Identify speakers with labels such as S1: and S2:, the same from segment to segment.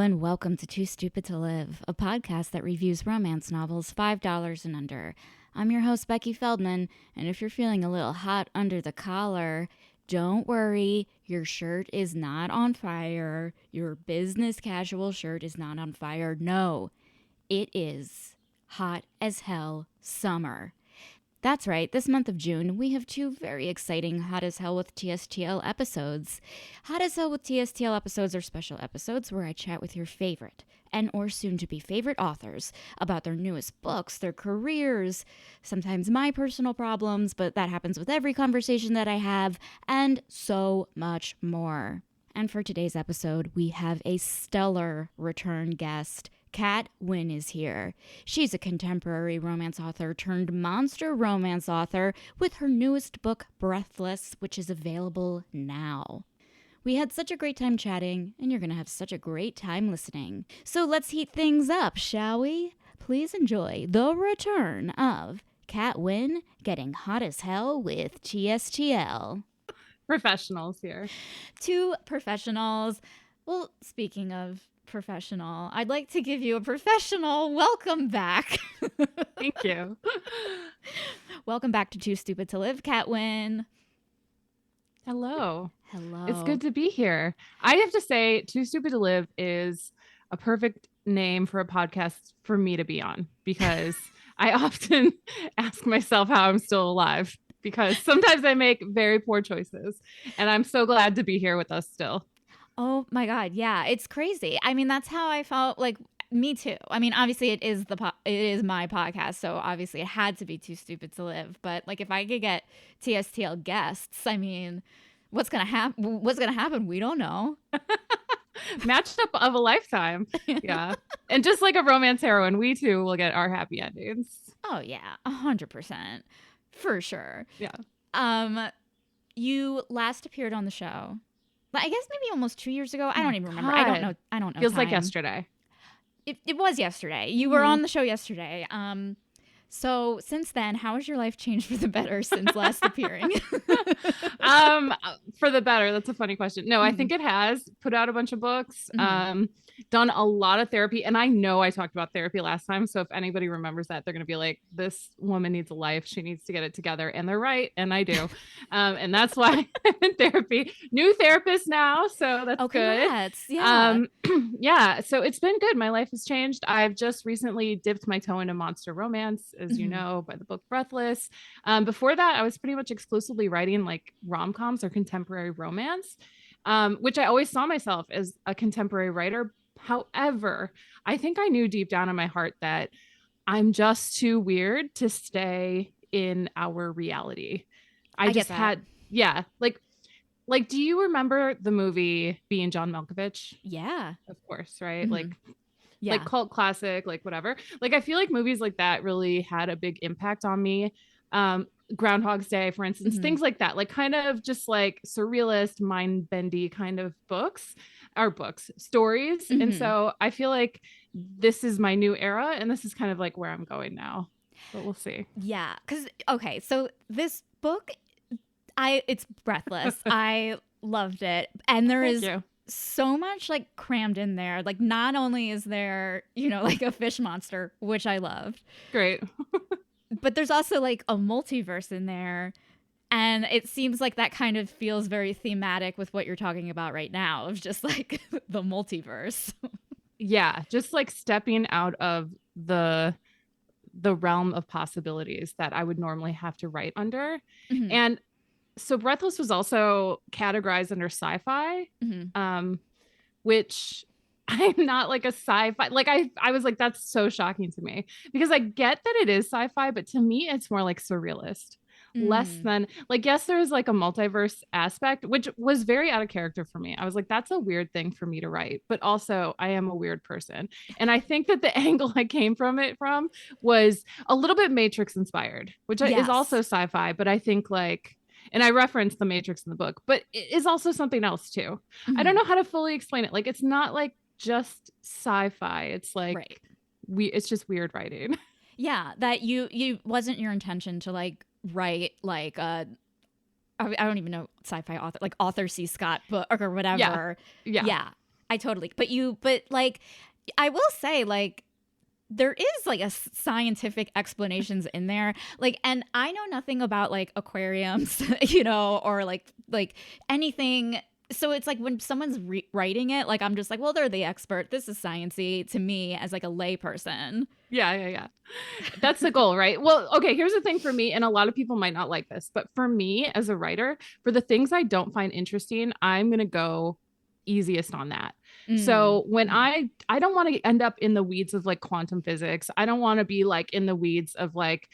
S1: and welcome to Too Stupid to Live, a podcast that reviews romance novels $5 and under. I'm your host, Becky Feldman, and if you're feeling a little hot under the collar, don't worry, your shirt is not on fire. Your business casual shirt is not on fire. No, it is hot as hell summer. That's right, this month of June, we have two very exciting Hot as Hell with TSTL episodes. Hot as Hell with TSTL episodes are special episodes where I chat with your favorite and or soon-to-be favorite authors about their newest books, their careers, sometimes my personal problems, but that happens with every conversation that I have, and so much more. And for today's episode, we have a stellar return guest. Cat Wynn is here. She's a contemporary romance author turned monster romance author with her newest book, Breathless, which is available now. We had such a great time chatting, and you're going to have such a great time listening. So let's heat things up, shall we? Please enjoy the return of Cat Wynn getting hot as hell with TSTL.
S2: Professionals here.
S1: Two professionals. Well, speaking of professional, I'd like to give you a professional welcome back.
S2: Thank you.
S1: Welcome back to Too Stupid to Live, Cat Wynn.
S2: Hello.
S1: Hello.
S2: It's good to be here. I have to say, Too Stupid to Live is a perfect name for a podcast for me to be on, because I often ask myself how I'm still alive, because sometimes I make very poor choices, and I'm so glad to be here with us still.
S1: Oh my God. Yeah, it's crazy. I mean, that's how I felt. Like, me too. I mean, obviously it is my podcast, so obviously it had to be Too Stupid to Live. But like, if I could get TSTL guests, I mean, what's gonna happen? What's gonna happen? We don't know.
S2: Matchup of a lifetime. Yeah. And just like a romance heroine, we too will get our happy endings.
S1: Oh yeah, 100%, for sure.
S2: Yeah.
S1: You last appeared on the show, I guess maybe almost 2 years ago. I don't even remember.
S2: God.
S1: I don't know.
S2: Feels
S1: time.
S2: like yesterday.
S1: It was yesterday. You were on the show yesterday. So since then, how has your life changed for the better since last appearing?
S2: For the better. That's a funny question. No, I think it has. Put out a bunch of books. Done a lot of therapy. And I know I talked about therapy last time. So if anybody remembers that, they're going to be like, this woman needs a life. She needs to get it together. And they're right. And I do. And that's why I'm in therapy. New therapist now. So that's good.
S1: Yeah.
S2: Yeah. So it's been good. My life has changed. I've just recently dipped my toe into monster romance, as you know, by the book Breathless. Before that, I was pretty much exclusively writing like rom-coms or contemporary romance, which I always saw myself as a contemporary writer. However, I think I knew deep down in my heart that I'm just too weird to stay in our reality. I just had, yeah. Like, do you remember the movie Being John Malkovich?
S1: Yeah.
S2: Of course, right? Like cult classic, like whatever. Like, I feel like movies like that really had a big impact on me. Groundhog's Day, for instance, things like that, like kind of just like surrealist, mind-bendy kind of stories. And so I feel like this is my new era, and this is kind of like where I'm going now, but we'll see.
S1: Yeah. Because, okay, so this book, it's Breathless. I loved it. And there is so much like crammed in there. Like, not only is there, like a fish monster, which I loved.
S2: Great.
S1: But there's also like a multiverse in there. And it seems like that kind of feels very thematic with what you're talking about right now, of just like the multiverse.
S2: Yeah. Just like stepping out of the realm of possibilities that I would normally have to write under. And so Breathless was also categorized under sci-fi, which I'm not like a sci-fi. Like I was like, that's so shocking to me, because I get that it is sci-fi, but to me, it's more like surrealist, less than like, yes, there's like a multiverse aspect, which was very out of character for me. I was like, that's a weird thing for me to write, but also I am a weird person. And I think that the angle I came from was a little bit Matrix inspired, which is also sci-fi, but I think like, and I referenced the Matrix in the book, but it is also something else too. I don't know how to fully explain it. Like, it's not like just sci-fi. It's like it's just weird writing.
S1: Yeah, that you wasn't your intention to like write like I don't even know, sci-fi author, like Arthur C. Scott book or whatever.
S2: Yeah.
S1: I totally, but like, I will say, like, there is like a scientific explanations in there, like, and I know nothing about like aquariums, or like anything. So it's like when someone's writing it, like, I'm just like, well, they're the expert. This is sciencey to me as like a lay person.
S2: Yeah. That's the goal, right? Well, okay, here's the thing for me, and a lot of people might not like this, but for me as a writer, for the things I don't find interesting, I'm going to go easiest on that. So when I don't want to end up in the weeds of like quantum physics. I don't want to be like in the weeds of like,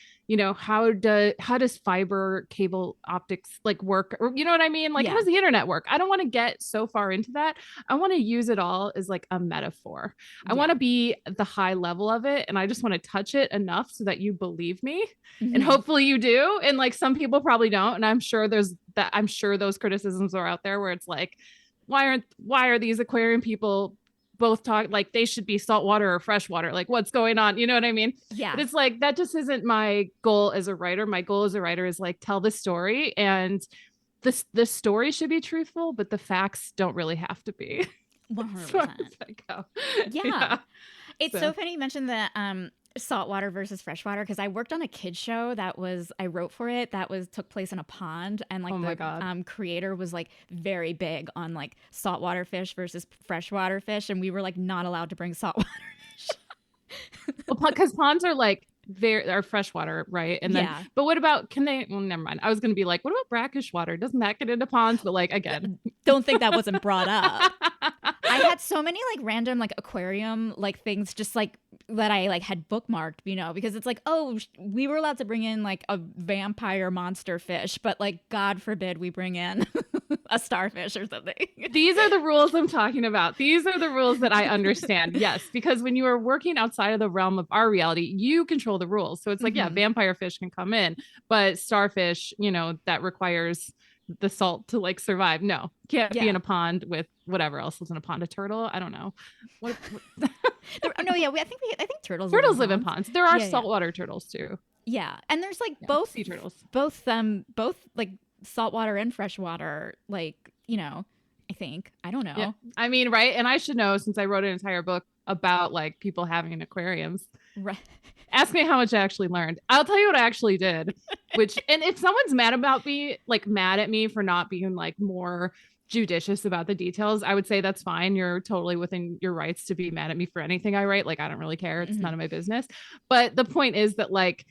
S2: how does fiber cable optics like work, or you know what I mean? Like, how does the internet work? I don't want to get so far into that. I want to use it all as like a metaphor. I want to be at the high level of it, and I just want to touch it enough so that you believe me. And hopefully you do. And like some people probably don't. And I'm sure those criticisms are out there where it's like, why are these aquarium people both talk like they should be saltwater or freshwater? Like, what's going on? You know what I mean?
S1: Yeah.
S2: But it's like, that just isn't my goal as a writer. My goal as a writer is like, tell the story, and the story should be truthful, but the facts don't really have to be.
S1: 100%. Yeah. It's so funny you mentioned that saltwater versus freshwater, because I worked on a kids show I wrote for it that took place in a pond, and like the creator was like very big on like saltwater fish versus freshwater fish, and we were like not allowed to bring saltwater fish.
S2: Well, because ponds are like are freshwater, right? And then but what about, can they, well, never mind. I was gonna be like, what about brackish water? Doesn't that get into ponds? But like, again,
S1: don't think that wasn't brought up. I had so many like random like aquarium like things just like that I like had bookmarked, because it's like, oh, we were allowed to bring in like a vampire monster fish, but like God forbid we bring in a starfish or something.
S2: These are the rules I'm talking about. These are the rules that I understand. Yes, because when you are working outside of the realm of our reality, you control the rules. So it's like, yeah, vampire fish can come in, but starfish, that requires the salt to like survive. No, can't be in a pond with whatever else lives in a pond. A turtle? I don't know. What?
S1: I think turtles
S2: live in ponds. There are saltwater turtles too.
S1: Yeah, and there's like both
S2: sea turtles,
S1: both like saltwater and freshwater. Like, I think, I don't know.
S2: Yeah. I mean, right? And I should know, since I wrote an entire book about like people having aquariums. Right. Ask me how much I actually learned. I'll tell you what I actually did, and if someone's mad at me for not being like more judicious about the details, I would say that's fine. You're totally within your rights to be mad at me for anything I write. Like, I don't really care. It's none of my business. But the point is that like,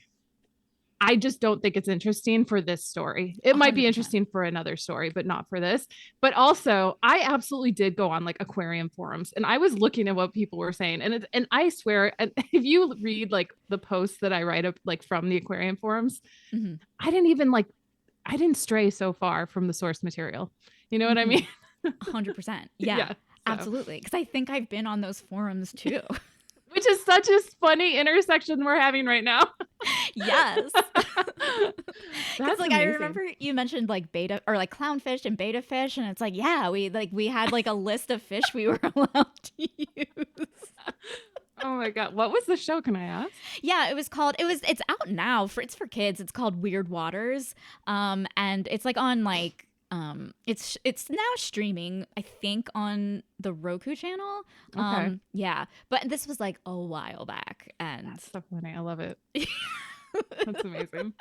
S2: I just don't think it's interesting for this story. It 100%. Might be interesting for another story, but not for this. But also, I absolutely did go on like aquarium forums, and I was looking at what people were saying. And I swear, if you read like the posts that I write up like from the aquarium forums, I didn't stray so far from the source material. You know what I mean?
S1: 100%. Yeah, absolutely. Because I think I've been on those forums too.
S2: Which is such a funny intersection we're having right now.
S1: Yes. Because like, I remember you mentioned like beta or like clownfish and beta fish, and it's like, yeah, we had like a list of fish we were allowed to use.
S2: Oh my God. What was the show? Can I ask?
S1: Yeah, it's out now it's for kids. It's called Weird Waters. And it's like on like, it's now streaming, I think, on the Roku channel.
S2: Okay.
S1: Yeah, but this was like a while back, and
S2: that's so funny. I love it. That's amazing.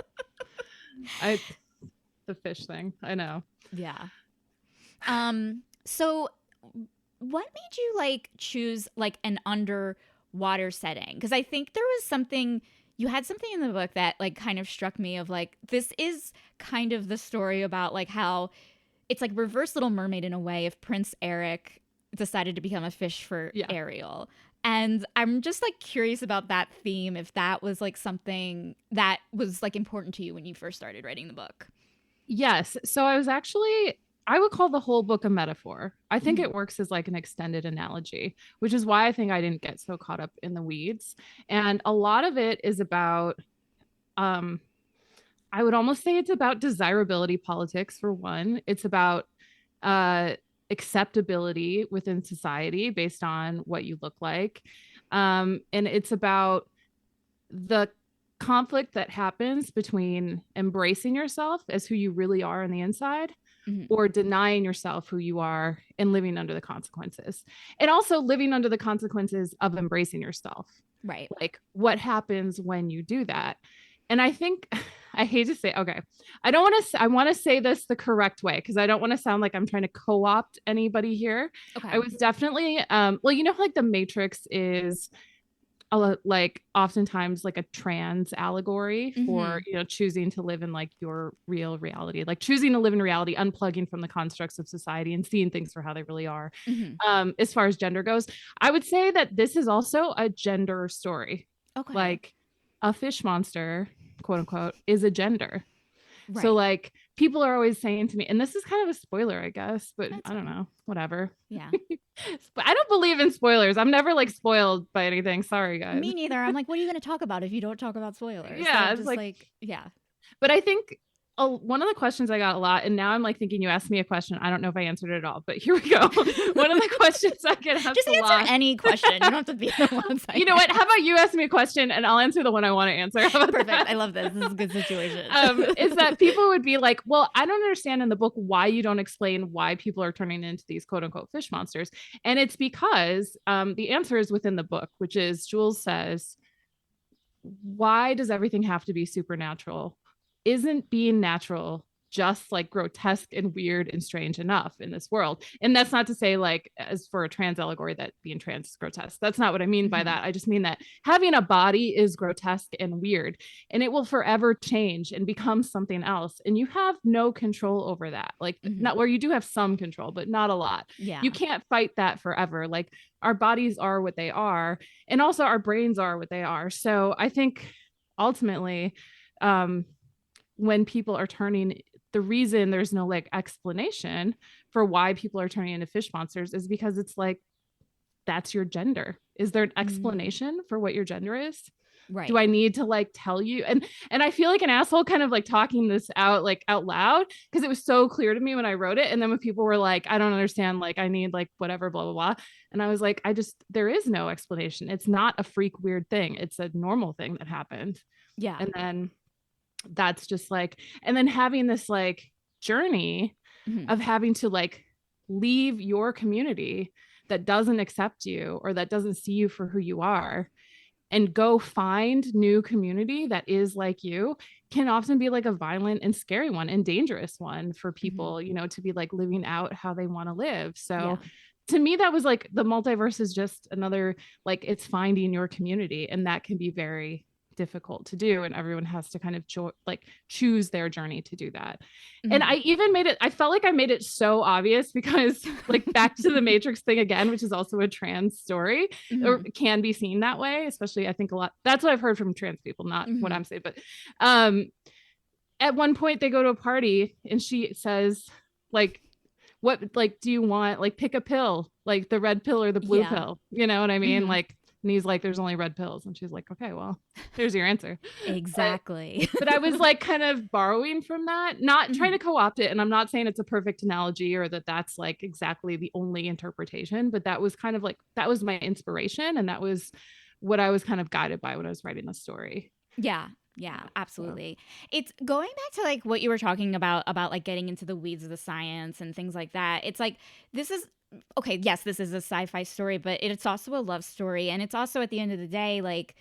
S2: The fish thing. I know.
S1: Yeah. So what made you like choose like an underwater setting? Because I think you had something in the book that like kind of struck me of like, this is kind of the story about like how it's like reverse Little Mermaid in a way if Prince Eric decided to become a fish for Ariel. And I'm just like curious about that theme, if that was like something that was like important to you when you first started writing the book.
S2: Yes. So I would call the whole book a metaphor. I think it works as like an extended analogy, which is why I think I didn't get so caught up in the weeds. And a lot of it is about, I would almost say it's about desirability politics for one. It's about acceptability within society based on what you look like. And it's about the conflict that happens between embracing yourself as who you really are on the inside, or denying yourself who you are and living under the consequences, and also living under the consequences of embracing yourself.
S1: Right.
S2: Like, what happens when you do that? And I think, I hate to say, okay, I want to say this the correct way, because I don't want to sound like I'm trying to co-opt anybody here.
S1: Okay.
S2: I was definitely, well, like the Matrix is like oftentimes like a trans allegory for, choosing to live in like your real reality, like choosing to live in reality, unplugging from the constructs of society and seeing things for how they really are. As far as gender goes, I would say that this is also a gender story.
S1: Okay.
S2: Like a fish monster, quote unquote, is a gender.
S1: Right.
S2: So like people are always saying to me, and this is kind of a spoiler, I guess, but I don't know, whatever.
S1: Yeah.
S2: But I don't believe in spoilers. I'm never like spoiled by anything. Sorry, guys.
S1: Me neither. I'm like, what are you going to talk about if you don't talk about spoilers?
S2: Yeah,
S1: So
S2: it's
S1: just like, yeah.
S2: But I think one of the questions I got a lot, and now I'm like thinking you asked me a question. I don't know if I answered it all, but here we go. One of the questions I get asked
S1: just
S2: a
S1: answer
S2: lot.
S1: any question. You don't have to be the ones.
S2: You know what? How about you ask me a question and I'll answer the one I want to answer?
S1: Perfect.
S2: That?
S1: I love this. This is a good situation.
S2: Is that people would be like, well, I don't understand in the book why you don't explain why people are turning into these quote unquote fish monsters. And it's because the answer is within the book, which is Jules says, why does everything have to be supernatural? Isn't being natural just like grotesque and weird and strange enough in this world? And that's not to say like, as for a trans allegory, that being trans is grotesque. That's not what I mean by that. I just mean that having a body is grotesque and weird, and it will forever change and become something else. And you have no control over that. Like not where you do have some control, but not a lot.
S1: Yeah.
S2: You can't fight that forever. Like our bodies are what they are. And also our brains are what they are. So I think ultimately, when people are turning, the reason there's no like explanation for why people are turning into fish monsters is because it's like, that's your gender. Is there an explanation for what your gender is?
S1: Right.
S2: Do I need to like tell you? And I feel like an asshole kind of like talking this out like out loud, because it was so clear to me when I wrote it. And then when people were like, I don't understand, like I need like whatever, blah, blah, blah. And I was like, there is no explanation. It's not a freak weird thing. It's a normal thing that happened.
S1: Yeah.
S2: And then that's just like, and then having this like journey of having to like leave your community that doesn't accept you or that doesn't see you for who you are and go find new community that is like you can often be like a violent and scary one and dangerous one for people, to be like living out how they want to live. So to me, that was like the multiverse is just another, like it's finding your community, and that can be very difficult to do, and everyone has to kind of choose their journey to do that. And I even I felt like I made it so obvious, because like back to the Matrix thing again, which is also a trans story, or can be seen that way, especially I think a lot, that's what I've heard from trans people, not what I'm saying, but at one point they go to a party and she says like, what, like, do you want, like, pick a pill, like the red pill or the blue pill, you know what I mean? Like, and he's like, there's only red pills. And she's like, okay, well, here's your answer.
S1: Exactly.
S2: But I was like kind of borrowing from that, not trying to co-opt it. And I'm not saying it's a perfect analogy or that that's like exactly the only interpretation, but that was kind of like, that was my inspiration. And that was what I was kind of guided by when I was writing the story.
S1: Yeah. Yeah, absolutely. It's going back to like what you were talking about like getting into the weeds of the science and things like that. It's like, this is, okay, yes, this is a sci-fi story, but it's also a love story. And it's also, at the end of the day, like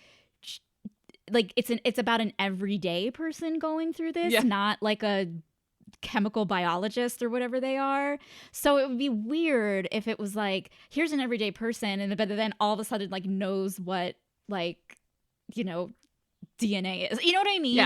S1: it's about an everyday person going through this, not like a chemical biologist or whatever they are. So it would be weird if it was like, here's an everyday person, but then all of a sudden like knows what, like, DNA is, you know what I mean?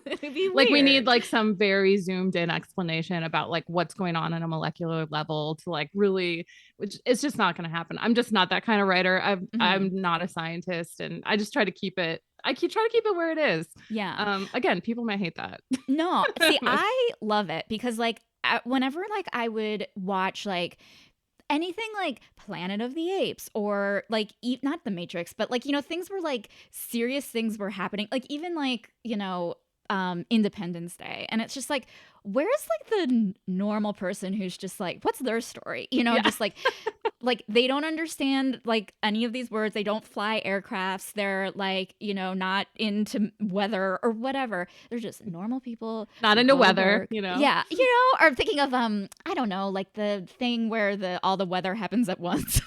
S1: It'd be
S2: like
S1: weird.
S2: We need like some very zoomed in explanation about like what's going on a molecular level to like really, which it's just not going to happen. I'm just not that kind of writer. I'm not a scientist, and I just try to keep it. I try to keep it where it is.
S1: Yeah.
S2: Again, people might hate that.
S1: No, see, I love it because like whenever like I would watch like anything like Planet of the Apes or like not The Matrix, but like, things were like serious things were happening. Like even like, Independence Day. And it's just like, where's like the normal person who's just like, what's their story? Just like, like they don't understand like any of these words. They don't fly aircrafts. They're like, you know, not into weather or whatever. They're just normal people.
S2: Not into weather, you know.
S1: Yeah, you know, or I'm thinking of I don't know, like the thing where all the weather happens at once.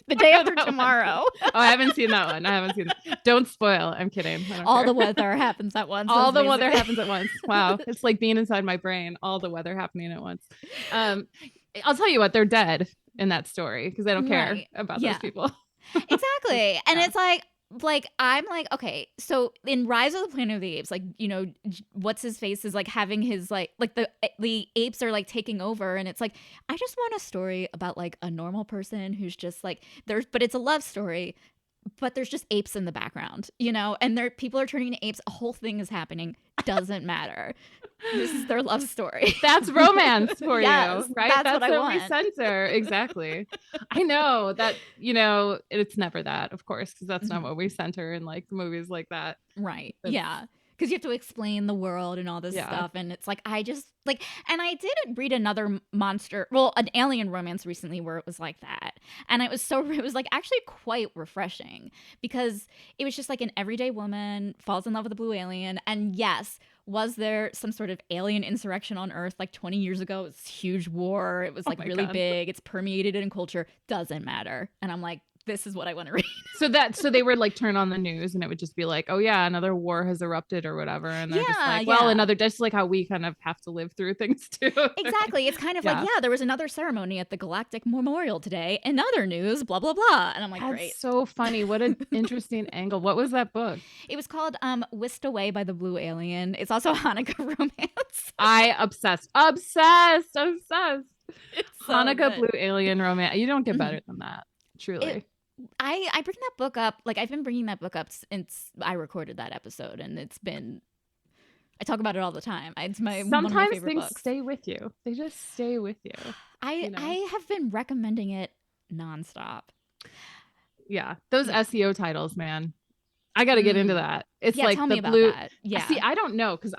S1: The Day After Tomorrow.
S2: Oh, I haven't seen that one. I haven't seen that. Don't spoil. I'm kidding.
S1: All the weather happens at once.
S2: All the weather happens at once. Wow. It's like being inside my brain. All the weather happening at once. I'll tell you what, they're dead in that story because I don't care about those people.
S1: Exactly. And it's like I'm like, okay, so in Rise of the Planet of the Apes, like, you know, what's his face is like having his like the apes are like taking over, and it's like I just want a story about like a normal person who's just like but it's a love story, but there's just apes in the background, you know, and people are turning into apes. A whole thing is happening. Doesn't matter. This is their love story.
S2: That's romance for you, right?
S1: That's what I want.
S2: We censor. Exactly. I know that, you know, it's never that, of course, because that's not what we center in like movies like that.
S1: Right. Yeah. Because you have to explain the world and all this stuff. And it's like, I just like, and I did read another an alien romance recently where it was like that. And it was like actually quite refreshing because it was just like an everyday woman falls in love with a blue alien. And yes, was there some sort of alien insurrection on Earth like 20 years ago? It was a huge war. It was like really big. It's permeated in culture. Doesn't matter. And I'm like, this is what I want to read.
S2: So they would like turn on the news and it would just be like, oh yeah, another war has erupted or whatever. And they're just like, well, another, just like how we kind of have to live through things too.
S1: Exactly. It's kind of like, there was another ceremony at the Galactic Memorial today. In other news, blah, blah, blah. And I'm like,
S2: that's
S1: great.
S2: So funny. What an interesting angle. What was that book?
S1: It was called Whisked Away by the Blue Alien. It's also a Hanukkah romance.
S2: Obsessed. It's so Hanukkah good. Blue Alien romance. You don't get better than that. Truly.
S1: I bring that book up, like I've been bringing that book up since I recorded that episode, and I talk about it all the time. It's one of my favorite
S2: things
S1: books.
S2: Stay with you. They just stay with you.
S1: I have been recommending it nonstop.
S2: Yeah, those SEO titles, man. I got to get into that. It's like
S1: tell
S2: the
S1: me about
S2: blue.
S1: That. Yeah.
S2: See, I don't know because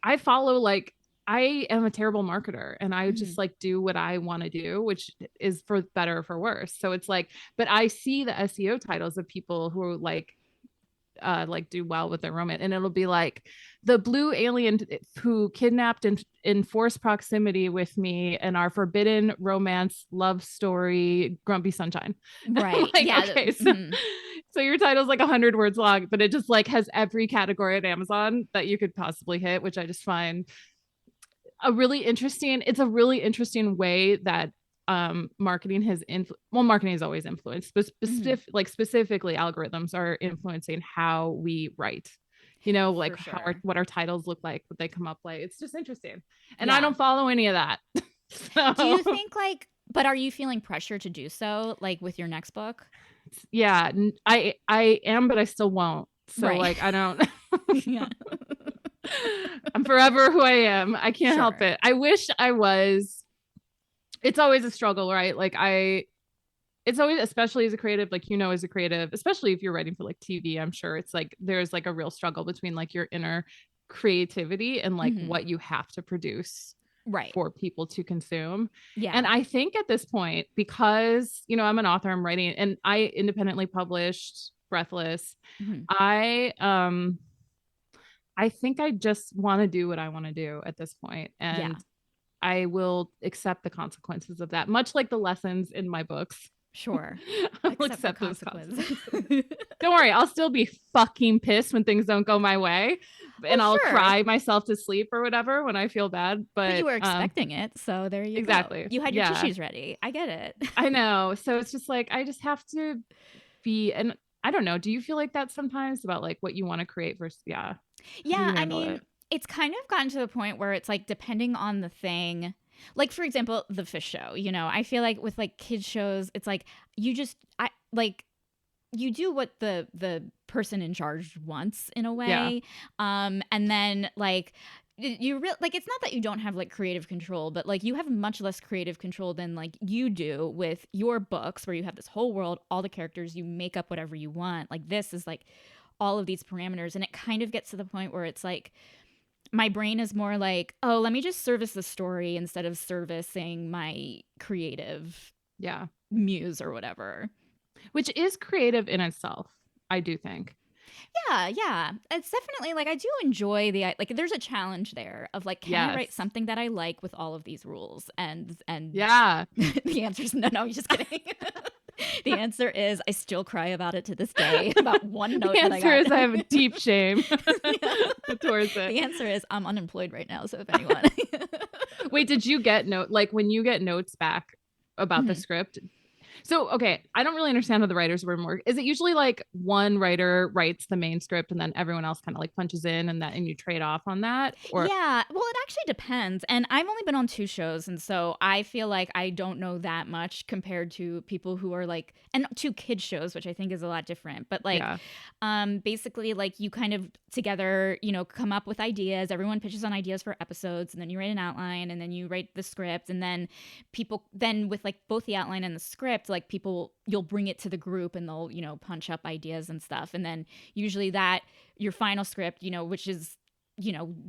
S2: I follow like. I am a terrible marketer and I just like do what I want to do, which is for better or for worse. So it's like, but I see the SEO titles of people who are like do well with their romance, and it'll be like the blue alien who kidnapped in forced proximity with me and our forbidden romance love story, Grumpy Sunshine.
S1: Right.
S2: Like,
S1: yeah.
S2: Okay. So your title's like 100 words long, but it just like has every category at Amazon that you could possibly hit, which I just find it's a really interesting way that marketing has marketing is always influenced, but specifically algorithms are influencing how we write, you know, like what our titles look like, what they come up like. It's just interesting. And I don't follow any of that. So.
S1: Do you think but are you feeling pressure to do so like with your next book?
S2: Yeah, I am, but I still won't. So like, I don't.
S1: Yeah.
S2: I'm forever who I am. I can't help it. I wish I was. It's always a struggle, right? Like it's always, especially as a creative, like, you know, as a creative, especially if you're writing for like TV, I'm sure it's like, there's like a real struggle between like your inner creativity and like what you have to produce for people to consume. Yeah. And I think at this point, because, you know, I'm an author, I'm writing, and I independently published Breathless. I think I just want to do what I want to do at this point. And I will accept the consequences of that, much like the lessons in my books.
S1: Sure.
S2: I'll accept those consequences. Don't worry. I'll still be fucking pissed when things don't go my way. And I'll cry myself to sleep or whatever when I feel bad. But
S1: you were expecting it. So there you go. You had your tissues ready. I get it.
S2: I know. So it's just like, I just have to be, and I don't know. Do you feel like that sometimes about like what you want to create versus,
S1: Yeah. I mean, it's kind of gotten to the point where it's like, depending on the thing, like, for example, the fish show, you know, I feel like with like kids shows, it's like, you do what the person in charge wants in a way. Yeah. And then like, it's not that you don't have like creative control, but like you have much less creative control than like you do with your books, where you have this whole world, all the characters, you make up whatever you want. Like this is like all of these parameters, and it kind of gets to the point where it's like my brain is more like, oh, let me just service the story instead of servicing my creative muse or whatever.
S2: Which is creative in itself, I do think.
S1: Yeah. It's definitely like I do enjoy like there's a challenge there of like, can I write something that I like with all of these rules? And
S2: yeah,
S1: the answer is no, I'm just kidding. The answer is I still cry about it to this day about one note that I got.
S2: The answer is I have a deep shame towards it.
S1: The answer is I'm unemployed right now, so if anyone.
S2: Wait, did you get when you get notes back about the script? So, okay, I don't really understand how the writers' room work. Is it usually like one writer writes the main script and then everyone else kind of like punches in and you trade off on that? Or
S1: yeah, well, it actually depends. And I've only been on 2 shows, and so I feel like I don't know that much compared to people who are like, and 2 kids shows, which I think is a lot different. But like, basically, like you kind of together, come up with ideas. Everyone pitches on ideas for episodes, and then you write an outline, and then you write the script, and then with like both the outline and the script, like you'll bring it to the group and they'll punch up ideas and stuff, and then usually that your final script which is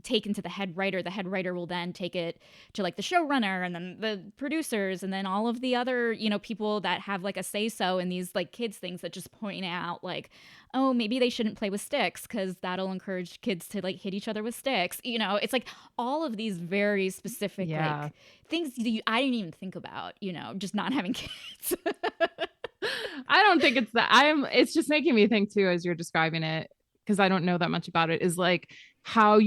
S1: taken to the head writer will then take it to like the showrunner and then the producers and then all of the other people that have like a say so in these like kids things that just point out like, oh, maybe they shouldn't play with sticks because that'll encourage kids to like hit each other with sticks. It's like all of these very specific like things I didn't even think about, just not having kids.
S2: I don't think it's that. It's just making me think too, as you're describing it, because I don't know that much about it, is like how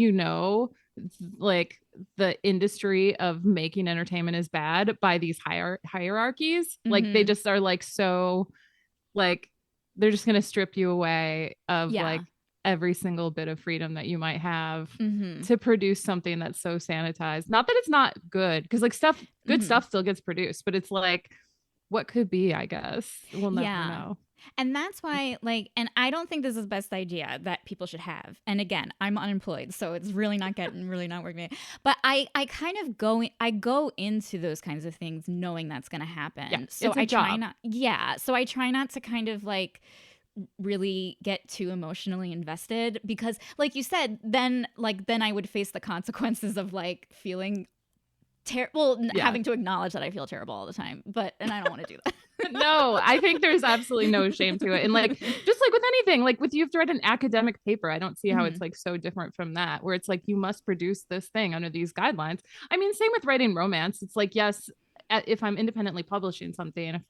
S2: like the industry of making entertainment is bad by these hierarchies. Like they just are like, so like they're just going to strip you away of like every single bit of freedom that you might have to produce something that's so sanitized. Not that it's not good, because like good stuff still gets produced, but it's like, what could be, I guess we'll never know.
S1: And that's why, like, and I don't think this is the best idea that people should have. And again, I'm unemployed, so it's really not working. But I kind of go into those kinds of things knowing that's going to happen.
S2: Yeah,
S1: so I try not. Yeah, so I try not to kind of like really get too emotionally invested, because, like you said, then I would face the consequences of like feeling having to acknowledge that I feel terrible all the time, and I don't want to do that.
S2: No, I think there's absolutely no shame to it. And like, just like with anything, like with you have to write an academic paper. I don't see how it's like so different from that, where it's like, you must produce this thing under these guidelines. I mean, same with writing romance. It's like, yes, if I'm independently publishing something,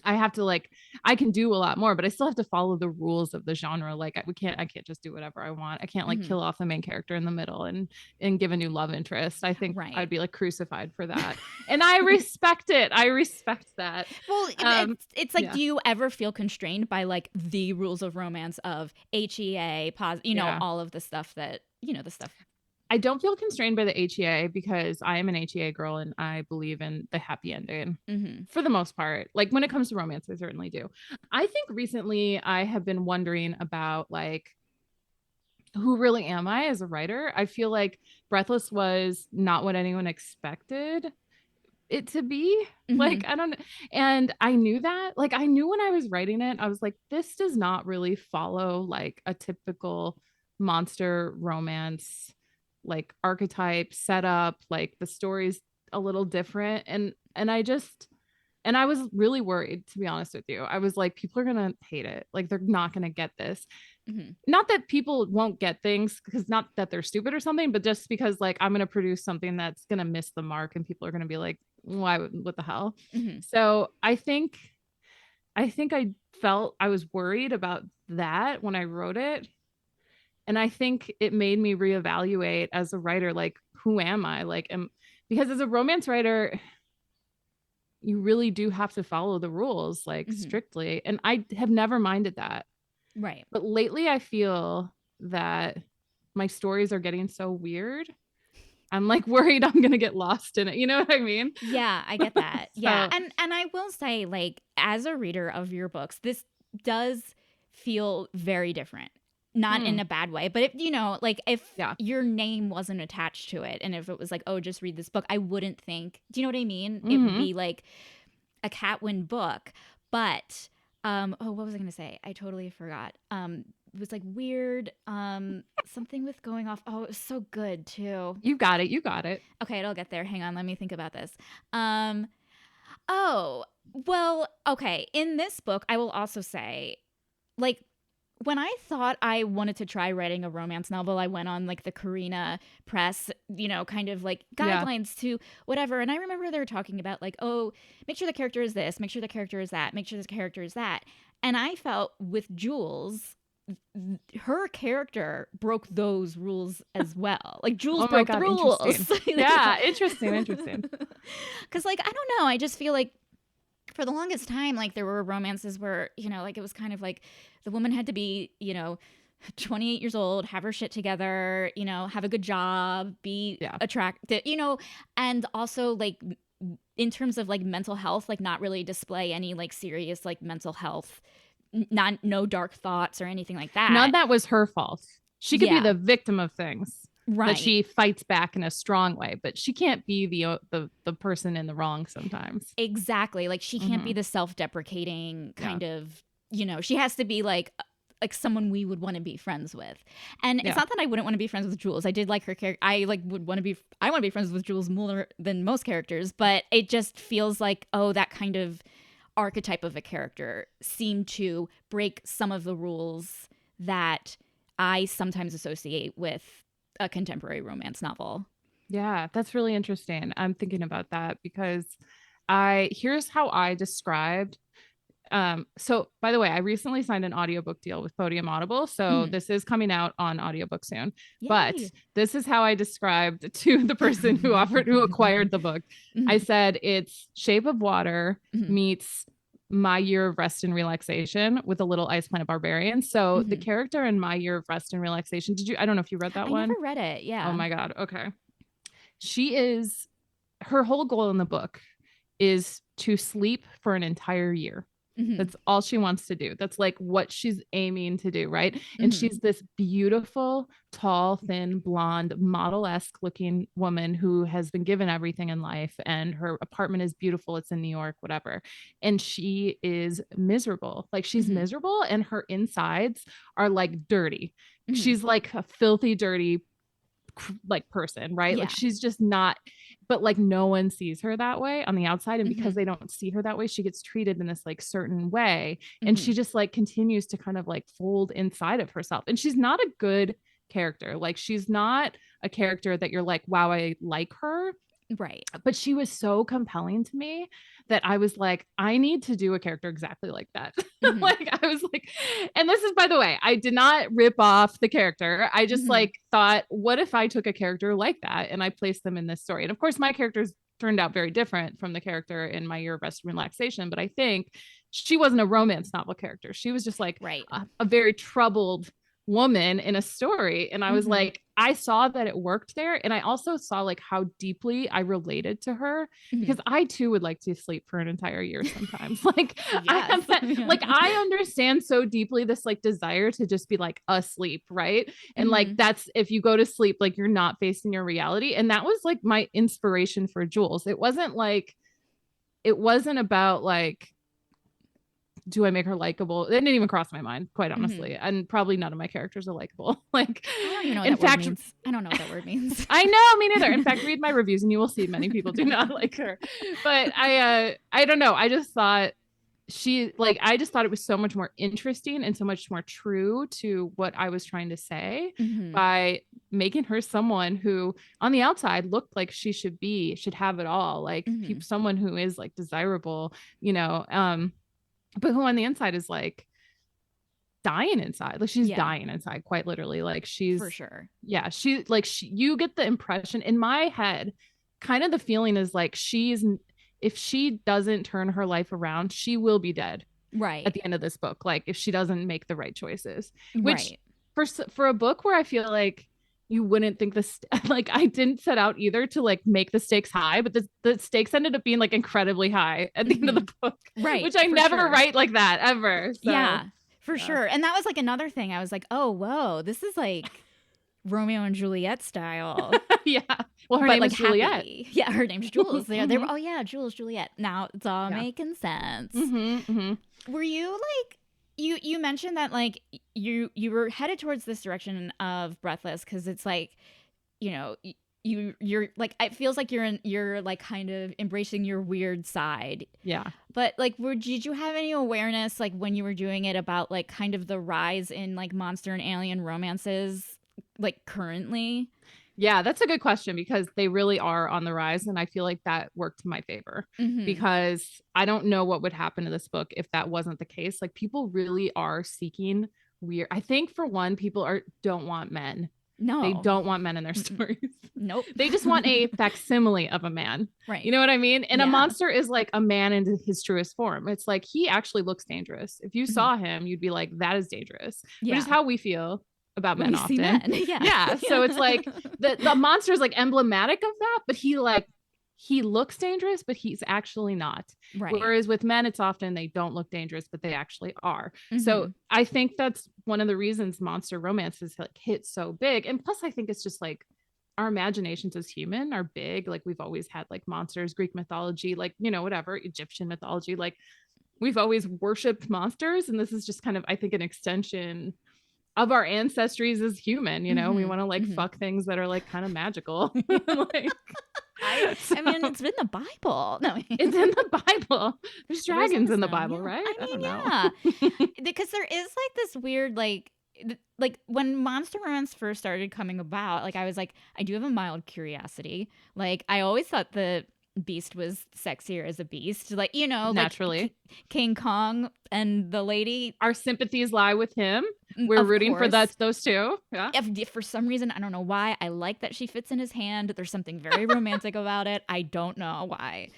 S2: I have to like, I can do a lot more, but I still have to follow the rules of the genre. Like I can't just do whatever I want. I can't like kill off the main character in the middle and give a new love interest. I think I'd be like crucified for that. And I respect it. I respect that.
S1: Well, it's like, do you ever feel constrained by like the rules of romance of HEA, all of the stuff that, the stuff.
S2: I don't feel constrained by the HEA because I am an HEA girl and I believe in the happy ending for the most part. Like when it comes to romance, I certainly do. I think recently I have been wondering about like, who really am I as a writer? I feel like Breathless was not what anyone expected it to be. Like, I don't know. And I knew that, like, I knew when I was writing it, I was like, this does not really follow like a typical monster romance like archetype setup. Like the story's a little different, and I was really worried, to be honest with you. I was like, people are gonna hate it, like they're not gonna get this. Not that people won't get things, because not that they're stupid or something, but just because like I'm gonna produce something that's gonna miss the mark and people are gonna be like, why, what the hell. So I think I felt, I was worried about that when I wrote it. And I think it made me reevaluate as a writer, like, who am I? Like, because as a romance writer, you really do have to follow the rules, like strictly. And I have never minded that.
S1: Right.
S2: But lately I feel that my stories are getting so weird. I'm like worried I'm going to get lost in it. You know what I mean?
S1: Yeah, I get that. Yeah. And I will say, like, as a reader of your books, this does feel very different. Not in a bad way, but if your name wasn't attached to it, and if it was like, oh, just read this book, I wouldn't think, do you know what I mean? It would be like a Cat Wynn book. But what was I gonna say? I totally forgot. It was like weird, something with going off. Oh, it was so good too.
S2: You got it. Okay,
S1: it'll get there. Hang on, let me think about this. Oh, Well, okay. In this book, I will also say, like, when I thought I wanted to try writing a romance novel, I went on like the Karina Press, kind of like
S2: Yeah.
S1: guidelines to whatever. And I remember they were talking about like, oh, make sure the character is this, make sure the character is that, make sure the character is that. And I felt with Jules, her character broke those rules as well. Like Jules
S2: Oh my
S1: broke the
S2: God,
S1: rules.
S2: interesting. Yeah, interesting.
S1: Because like, I don't know. I just feel like for the longest time, like there were romances where, like it was kind of like the woman had to be, 28 years old, have her shit together, have a good job, be attractive, and also like in terms of like mental health, like not really display any like serious like mental health, no dark thoughts or anything like that.
S2: None that was her fault. She could be the victim of things.
S1: Right.
S2: But she fights back in a strong way, but she can't be the person in the wrong sometimes.
S1: Exactly. Like she can't be the self-deprecating kind of, she has to be like someone we would want to be friends with. And it's not that I wouldn't want to be friends with Jules. I did like her character. I want to be friends with Jules more than most characters, but it just feels like, oh, that kind of archetype of a character seemed to break some of the rules that I sometimes associate with a contemporary romance novel.
S2: Yeah, that's really interesting. I'm thinking about that because here's how I described. So by the way, I recently signed an audiobook deal with Podium Audible. So this is coming out on audiobook soon. Yay. But this is how I described to the person who acquired the book. I said it's Shape of Water meets My Year of Rest and Relaxation with a little Ice Planet Barbarian. So the character in My Year of Rest and Relaxation, I don't know if you read that one.
S1: I never read it. Yeah.
S2: Oh my God. Okay. Her whole goal in the book is to sleep for an entire year. That's all she wants to do. That's like what she's aiming to do, right? And she's this beautiful, tall, thin, blonde, model-esque looking woman who has been given everything in life, and her apartment is beautiful. It's in New York, whatever. And she is miserable. Like she's miserable, and her insides are like dirty. She's like a filthy, dirty like person, right? Like she's just not, but like no one sees her that way on the outside, and because they don't see her that way, she gets treated in this like certain way, and she just like continues to kind of like fold inside of herself. And she's not a good character. Like she's not a character that you're like, wow, I like her.
S1: Right.
S2: But she was so compelling to me that I was like, I need to do a character exactly like that. Like I was like, and this is, by the way, I did not rip off the character. I just like thought, what if I took a character like that and I placed them in this story? And of course, my characters turned out very different from the character in My Year of Rest and Relaxation. But I think she wasn't a romance novel character. She was just like a very troubled woman in a story. And I was like, I saw that it worked there. And I also saw like how deeply I related to her, because I too would like to sleep for an entire year sometimes. Like, I understand so deeply this like desire to just be like asleep. Right. And like, that's, if you go to sleep, like you're not facing your reality. And that was like my inspiration for Jules. It wasn't about like, do I make her likable? It didn't even cross my mind, quite honestly. And probably none of my characters are likable. Like,
S1: I don't even know what that word means. I don't know what that word means.
S2: I know, me neither. In fact, read my reviews and you will see many people do not like her. But I don't know. I just thought it was so much more interesting and so much more true to what I was trying to say by making her someone who on the outside looked like she should have it all. Like someone who is like desirable, but who on the inside is like dying inside. Like she's dying inside, quite literally. Like she's
S1: for sure.
S2: Yeah. You get the impression in my head, kind of the feeling is like if she doesn't turn her life around, she will be dead.
S1: Right.
S2: At the end of this book. Like if she doesn't make the right choices, which for a book where I feel like you wouldn't think like I didn't set out either to like make the stakes high, but the stakes ended up being like incredibly high at the end of the book.
S1: Right.
S2: Which I never write like that ever. So,
S1: yeah, for sure. And that was like another thing. I was like, oh, whoa, this is like Romeo and Juliet style.
S2: Yeah. Well, her name is Juliet.
S1: Happy. Yeah, her name's Jules. They were, Jules, Juliet. Now it's all making sense. Were you like, you mentioned that like you were headed towards this direction of Breathless because it's like, you're like, it feels like you're like kind of embracing your weird side.
S2: Yeah.
S1: But like, did you have any awareness like when you were doing it about like kind of the rise in like monster and alien romances like currently?
S2: Yeah, that's a good question because they really are on the rise. And I feel like that worked to my favor because I don't know what would happen to this book if that wasn't the case. Like people really are seeking weird. I think for one, people don't want men.
S1: No.
S2: They don't want men in their stories.
S1: Nope.
S2: They just want a facsimile of a man.
S1: Right.
S2: You know what I mean? And a monster is like a man in his truest form. It's like he actually looks dangerous. If you saw him, you'd be like, that is dangerous. Which is how we feel about men often. Yeah. So it's like the monster is like emblematic of that, but he looks dangerous, but he's actually not. Right. Whereas with men, it's often they don't look dangerous, but they actually are. So I think that's one of the reasons monster romances like hit so big. And plus, I think it's just like our imaginations as human are big. Like we've always had like monsters, Greek mythology, like, you know, whatever, Egyptian mythology, like we've always worshipped monsters. And this is just kind of, I think, an extension of our ancestries as human. You know, we want to like fuck things that are like kind of magical. Like,
S1: I mean, it's in the Bible. No,
S2: it's in the Bible. There's dragons in the Bible, right?
S1: I mean, because there is like this weird like when monster romance first started coming about, like I was like, I do have a mild curiosity. Like I always thought the beast was sexier as a beast, like, you know,
S2: naturally,
S1: like King Kong and the lady.
S2: Our sympathies lie with him. We're rooting for those two. Yeah.
S1: If for some reason, I don't know why, I like that she fits in his hand. There's something very romantic about it. I don't know why.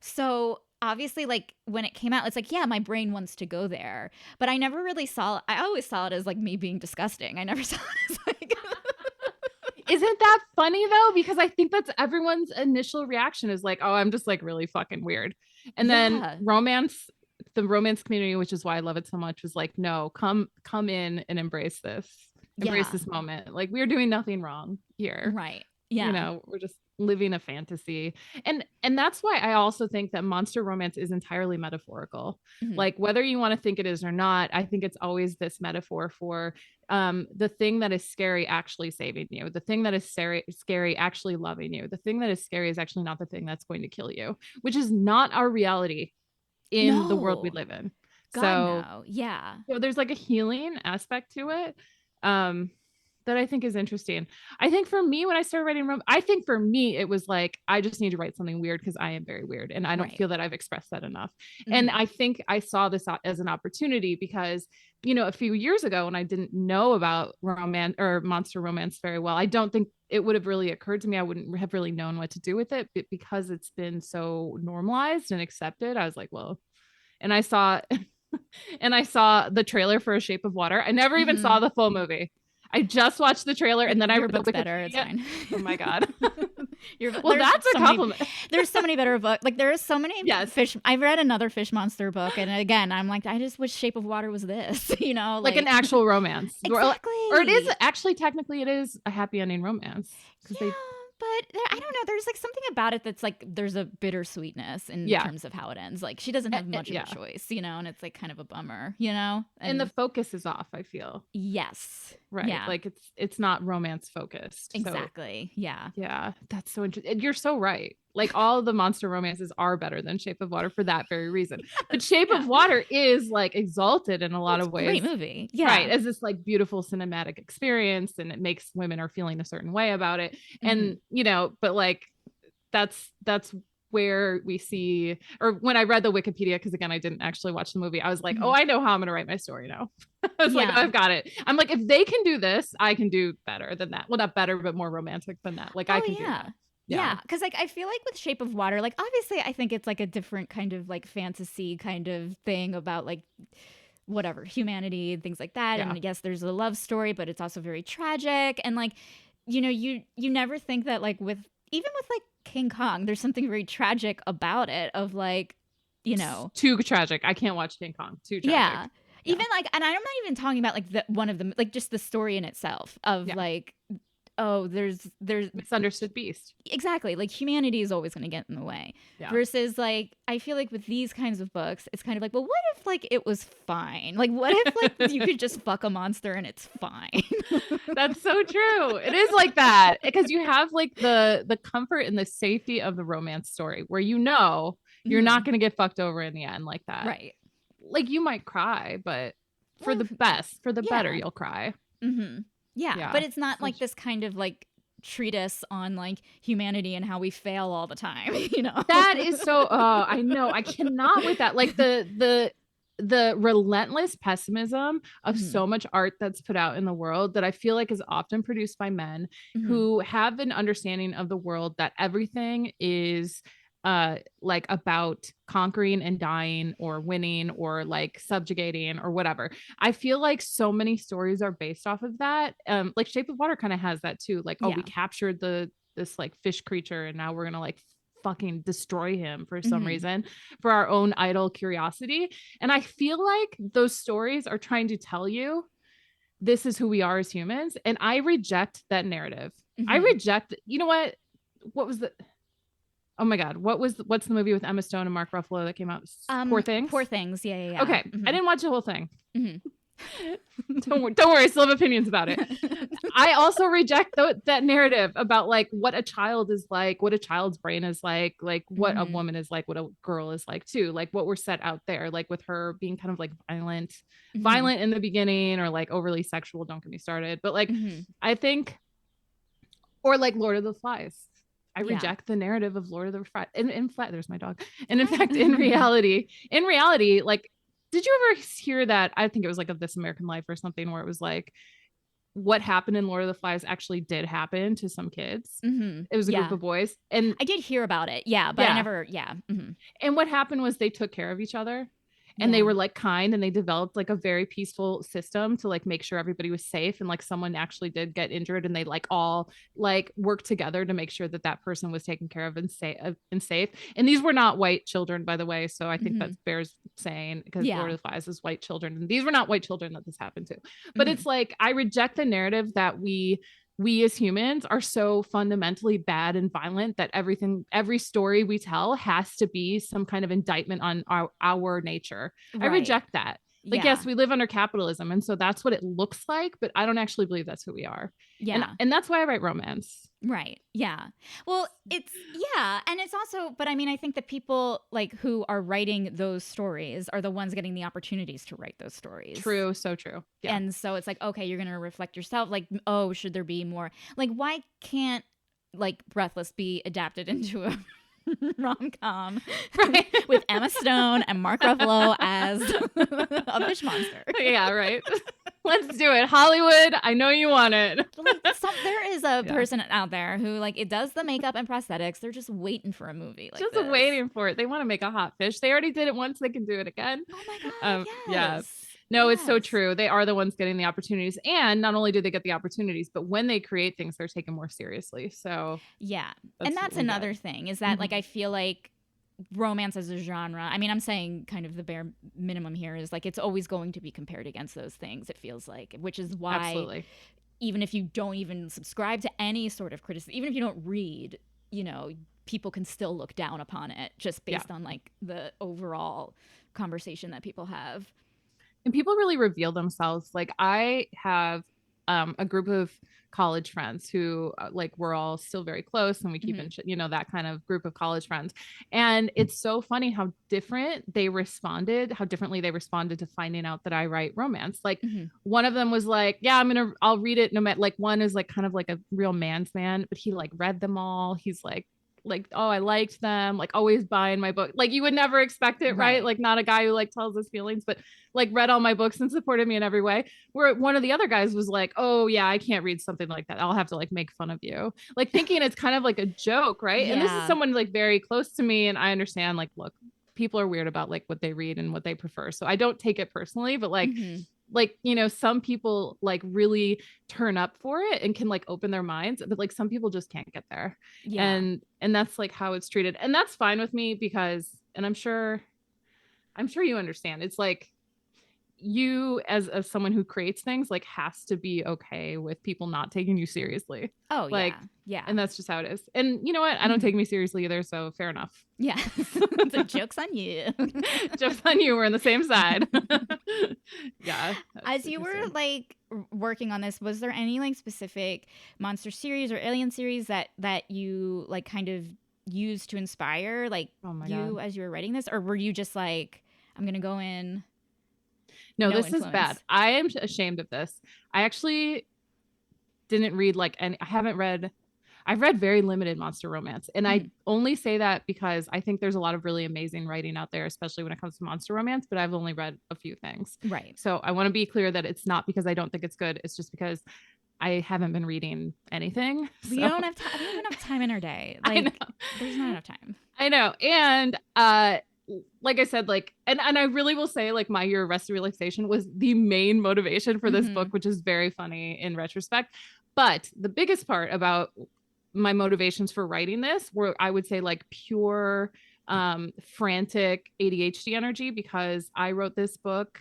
S1: So obviously, like when it came out, it's like, yeah, my brain wants to go there, but I never really saw. I always saw it as like me being disgusting. I never saw it as like.
S2: Isn't that funny though? Because I think that's everyone's initial reaction is like, oh, I'm just like really fucking weird. And then the romance community, which is why I love it so much, was like, no, come in and embrace this. Embrace this moment. Like we're doing nothing wrong here.
S1: Right. Yeah.
S2: You know, we're just living a fantasy. And that's why I also think that monster romance is entirely metaphorical. Like whether you want to think it is or not, I think it's always this metaphor for the thing that is scary actually saving you, the thing that is scary actually loving you, the thing that is scary is actually not the thing that's going to kill you, which is not our reality in the world we live in. So there's like a healing aspect to it that I think is interesting. I think for me, when I started writing I think for me, it was like, I just need to write something weird because I am very weird. And I don't feel that I've expressed that enough. And I think I saw this as an opportunity because, you know, a few years ago when I didn't know about romance or monster romance very well, I don't think it would have really occurred to me. I wouldn't have really known what to do with it, but because it's been so normalized and accepted, I was like, well, and I saw the trailer for A Shape of Water. I never even saw the full movie. I just watched the trailer and then I read the better. It's fine. Oh my God. Well, that's a compliment.
S1: There's so many better books. Like there are so many fish. I've read another fish monster book. And again, I'm like, I just wish Shape of Water was this, you know,
S2: like an actual romance.
S1: Exactly.
S2: Or it is actually, technically it is a happy ending romance.
S1: Yeah. But I don't know. There's like something about it that's like there's a bittersweetness in terms of how it ends. Like she doesn't have much of a choice, you know, and it's like kind of a bummer, you know.
S2: And the focus is off, I feel.
S1: Yes.
S2: Right. Yeah. Like it's not romance focused.
S1: Exactly.
S2: So,
S1: yeah.
S2: Yeah. That's so interesting. You're so right. Like all of the monster romances are better than Shape of Water for that very reason. But Shape of Water is like exalted in a lot of ways.
S1: Great movie. Yeah.
S2: Right. As this like beautiful cinematic experience, and it makes women are feeling a certain way about it. And, you know, but like that's where we see, or when I read the Wikipedia, because again, I didn't actually watch the movie, I was like, oh, I know how I'm going to write my story now. I was like, oh, I've got it. I'm like, if they can do this, I can do better than that. Well, not better, but more romantic than that. Like I can do that.
S1: Yeah, because like I feel like with Shape of Water, like obviously I think it's like a different kind of like fantasy kind of thing about like whatever humanity and things like that. And yes, there's a love story, but it's also very tragic. And like, you know, you never think that like even with like King Kong, there's something very tragic about it. Of like, you know,
S2: too tragic. I can't watch King Kong. Too tragic.
S1: Yeah. Even like, and I'm not even talking about like one of them, like just the story in itself of like. Oh, there's
S2: misunderstood beast.
S1: Exactly. Like humanity is always going to get in the way. Versus like, I feel like with these kinds of books, it's kind of like, well, what if if like it was fine? Like what if like you could just fuck a monster and it's fine?
S2: That's so true. It is like that because you have like the comfort and the safety of the romance story where you know you're not going to get fucked over in the end like that.
S1: Right.
S2: Like you might cry, but for the better, you'll cry.
S1: Yeah, but it's not like this kind of like treatise on like humanity and how we fail all the time, you know.
S2: That is so I know, I cannot with that, like the relentless pessimism of so much art that's put out in the world that I feel like is often produced by men who have an understanding of the world that everything is like about conquering and dying or winning or like subjugating or whatever. I feel like so many stories are based off of that. Like Shape of Water kind of has that too. Like, oh, we captured this like fish creature and now we're gonna like fucking destroy him for some reason for our own idle curiosity. And I feel like those stories are trying to tell you this is who we are as humans. And I reject that narrative. I reject, you know what was the oh my God. What's the movie with Emma Stone and Mark Ruffalo that came out? Poor Things?
S1: Poor Things. Yeah.
S2: Okay. I didn't watch the whole thing. Don't worry. I still have opinions about it. I also reject that narrative about like what a child is like, what a child's brain is like what a woman is like, what a girl is like too. Like what we're set out there, like with her being kind of like violent in the beginning or like overly sexual. Don't get me started. But like, I think, or like Lord of the Flies. I reject the narrative of Lord of the Flies. In fact, there's my dog. And in fact, in reality, like, did you ever hear that? I think it was like of This American Life or something where it was like what happened in Lord of the Flies actually did happen to some kids. It was a group of boys. And
S1: I did hear about it. Yeah. But I never,
S2: And what happened was they took care of each other. And they were like kind and they developed like a very peaceful system to like make sure everybody was safe. And like someone actually did get injured and they like all like worked together to make sure that that person was taken care of and safe. And these were not white children, by the way. So I think that bears saying because Lord of the Flies is white children. And these were not white children that this happened to. But it's like, I reject the narrative that we as humans are so fundamentally bad and violent that every story we tell has to be some kind of indictment on our nature. Right. I reject that. Like, yes, we live under capitalism. And so that's what it looks like, but I don't actually believe that's who we are. Yeah. And that's why I write romance.
S1: Right. Yeah. Well, and it's also, but I mean, I think that people like who are writing those stories are the ones getting the opportunities to write those stories.
S2: True. So true. Yeah.
S1: And so it's like, okay, you're going to reflect yourself. Like, oh, should there be more? Like, why can't like Breathless be adapted into a rom-com, right? With Emma Stone and Mark Ruffalo as a fish monster?
S2: Yeah, right. Let's do it. Hollywood, I know you want it.
S1: Like, there is a person out there who like it does the makeup and prosthetics. They're just waiting for a movie like this.
S2: Waiting for it. They want to make a hot fish. They already did it once. They can do it again.
S1: Oh my God, yes.
S2: Yeah. No, it's so true. They are the ones getting the opportunities. And not only do they get the opportunities, but when they create things, they're taken more seriously. So
S1: yeah. And that's another thing is that like I feel like romance as a genre, I mean, I'm saying kind of the bare minimum here is like it's always going to be compared against those things, it feels like, which is why even if you don't even subscribe to any sort of criticism, even if you don't read, you know, people can still look down upon it just based on like the overall conversation that people have.
S2: And people really reveal themselves. Like I have a group of college friends who like we're all still very close and we keep in, you know, that kind of group of college friends. And it's so funny how differently they responded to finding out that I write romance. Like one of them was like, yeah, I'll read it no matter, like one is like kind of like a real man's man, but he like read them all. He's like, oh, I liked them, like always buying my book. Like you would never expect it, right? Like not a guy who like tells his feelings, but like read all my books and supported me in every way. Where one of the other guys was like, oh yeah, I can't read something like that. I'll have to like make fun of you. Like thinking it's kind of like a joke, right? Yeah. And this is someone like very close to me. And I understand like, look, people are weird about like what they read and what they prefer. So I don't take it personally, but like, like, you know, some people like really turn up for it and can like open their minds, but like some people just can't get there. Yeah. And that's like how it's treated. And that's fine with me because, and I'm sure you understand. It's like you as someone who creates things like has to be okay with people not taking you seriously.
S1: Oh,
S2: like,
S1: yeah.
S2: And that's just how it is. And you know what? I don't take me seriously either. So fair enough.
S1: Yeah. So joke's on you.
S2: Joke's on you. We're on the same side. Yeah.
S1: As you were like working on this, was there any like specific monster series or alien series that you like kind of used to inspire like God. As you were writing this? Or were you just like, I'm going to go in?
S2: No, this is bad. I am ashamed of this. I actually didn't read like any, I've read very limited monster romance. And I only say that because I think there's a lot of really amazing writing out there, especially when it comes to monster romance, but I've only read a few things.
S1: Right.
S2: So I want to be clear that it's not because I don't think it's good. It's just because I haven't been reading anything.
S1: We don't have time. We don't have enough time in our day. Like there's not enough time.
S2: I know. And, like I said, like, and I really will say like My Year of Rested Relaxation was the main motivation for this book, which is very funny in retrospect. But the biggest part about my motivations for writing this were, I would say, like pure frantic ADHD energy, because I wrote this book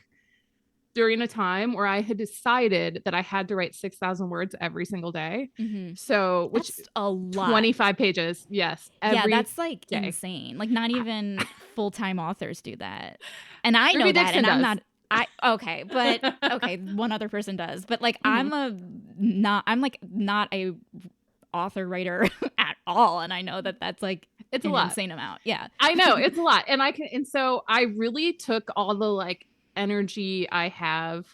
S2: during a time where I had decided that I had to write 6,000 words every single day. So, which
S1: that's a lot.
S2: 25 pages. Yes.
S1: Yeah, that's like day. Insane. Like not even full-time authors do that. And I know that, and I'm not. Okay, one other person does, but like I'm not a author writer at all, and I know that that's like
S2: it's
S1: an
S2: a lot.
S1: Insane amount. Yeah,
S2: I know it's a lot, and so I really took all the like energy I have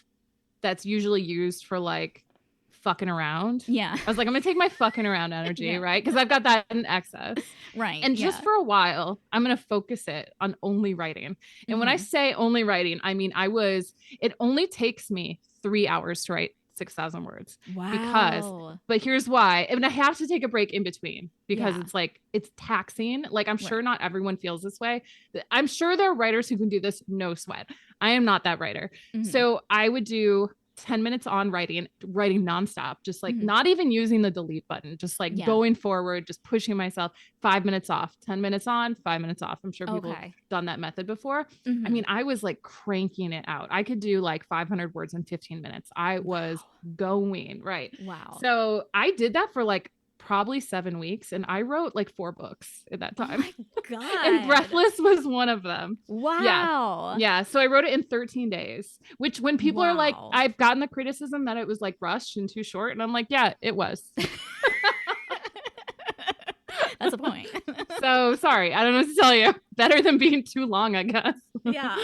S2: that's usually used for like fucking around.
S1: Yeah,
S2: I was like, I'm gonna take my fucking around energy, right? Because I've got that in excess,
S1: right?
S2: And just for a while, I'm gonna focus it on only writing. And when I say only writing, I mean it only takes me 3 hours to write 6,000 words.
S1: Wow.
S2: But here's why. And I have to take a break in between because it's like, it's taxing. Like, I'm sure not everyone feels this way. I'm sure there are writers who can do this, no sweat. I am not that writer. So I would do 10 minutes on writing nonstop, just like not even using the delete button, just like going forward, just pushing myself. 5 minutes off, 10 minutes on, 5 minutes off. I'm sure people have done that method before. I mean, I was like cranking it out. I could do like 500 words in 15 minutes. I was going right.
S1: Wow.
S2: So I did that for like probably 7 weeks, and I wrote like 4 books at that time.
S1: Oh my God.
S2: And Breathless was one of them.
S1: Wow.
S2: Yeah. So I wrote it in 13 days, which when people are like, I've gotten the criticism that it was like rushed and too short. And I'm like, yeah, it was.
S1: That's a point.
S2: So sorry. I don't know what to tell you. Better than being too long, I guess.
S1: Yeah.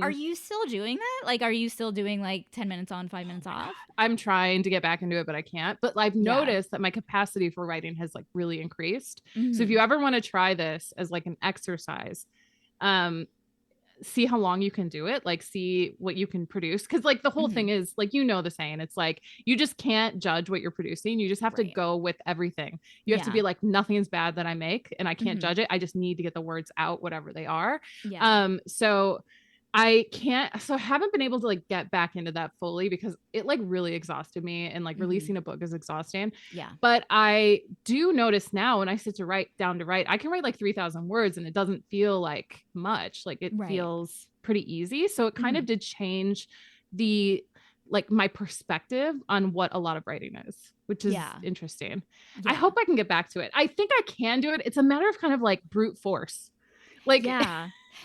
S1: Are you still doing that? Like, are you still doing like 10 minutes on, 5 minutes off?
S2: I'm trying to get back into it, but I can't. But I've noticed that my capacity for writing has like really increased. So if you ever want to try this as like an exercise, see how long you can do it, like see what you can produce, because like the whole thing is like, you know, the saying, it's like you just can't judge what you're producing, you just have to go with everything. You have to be like, nothing's bad that I make, and I can't judge it, I just need to get the words out, whatever they are. So I haven't been able to like get back into that fully because it like really exhausted me, and like releasing a book is exhausting. But I do notice now when I sit to write, I can write like 3,000 words and it doesn't feel like much. Like it feels pretty easy. So it kind of did change the like my perspective on what a lot of writing is, which is interesting. I hope I can get back to it. I think I can do it. It's a matter of kind of like brute force. Like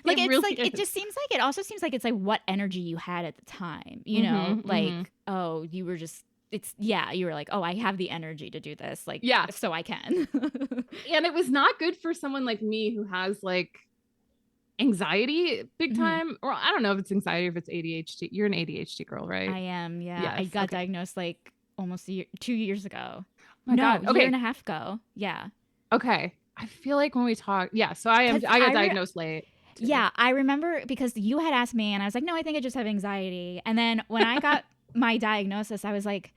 S1: like it's
S2: really
S1: like
S2: is.
S1: It just seems like, it also seems like it's like what energy you had at the time, you know, like oh, you were just you were like, oh, I have the energy to do this, like so I can.
S2: And it was not good for someone like me who has like anxiety big time, or I don't know if it's anxiety or if it's ADHD. You're an ADHD girl, right?
S1: I am. Yes, I got diagnosed like almost 2 years ago.
S2: Oh my God.
S1: A year and a half ago. Yeah.
S2: Okay. I feel like when we talk, so I got diagnosed late. Too.
S1: Yeah, I remember because you had asked me, and I was like, no, I think I just have anxiety. And then when I got my diagnosis, I was like,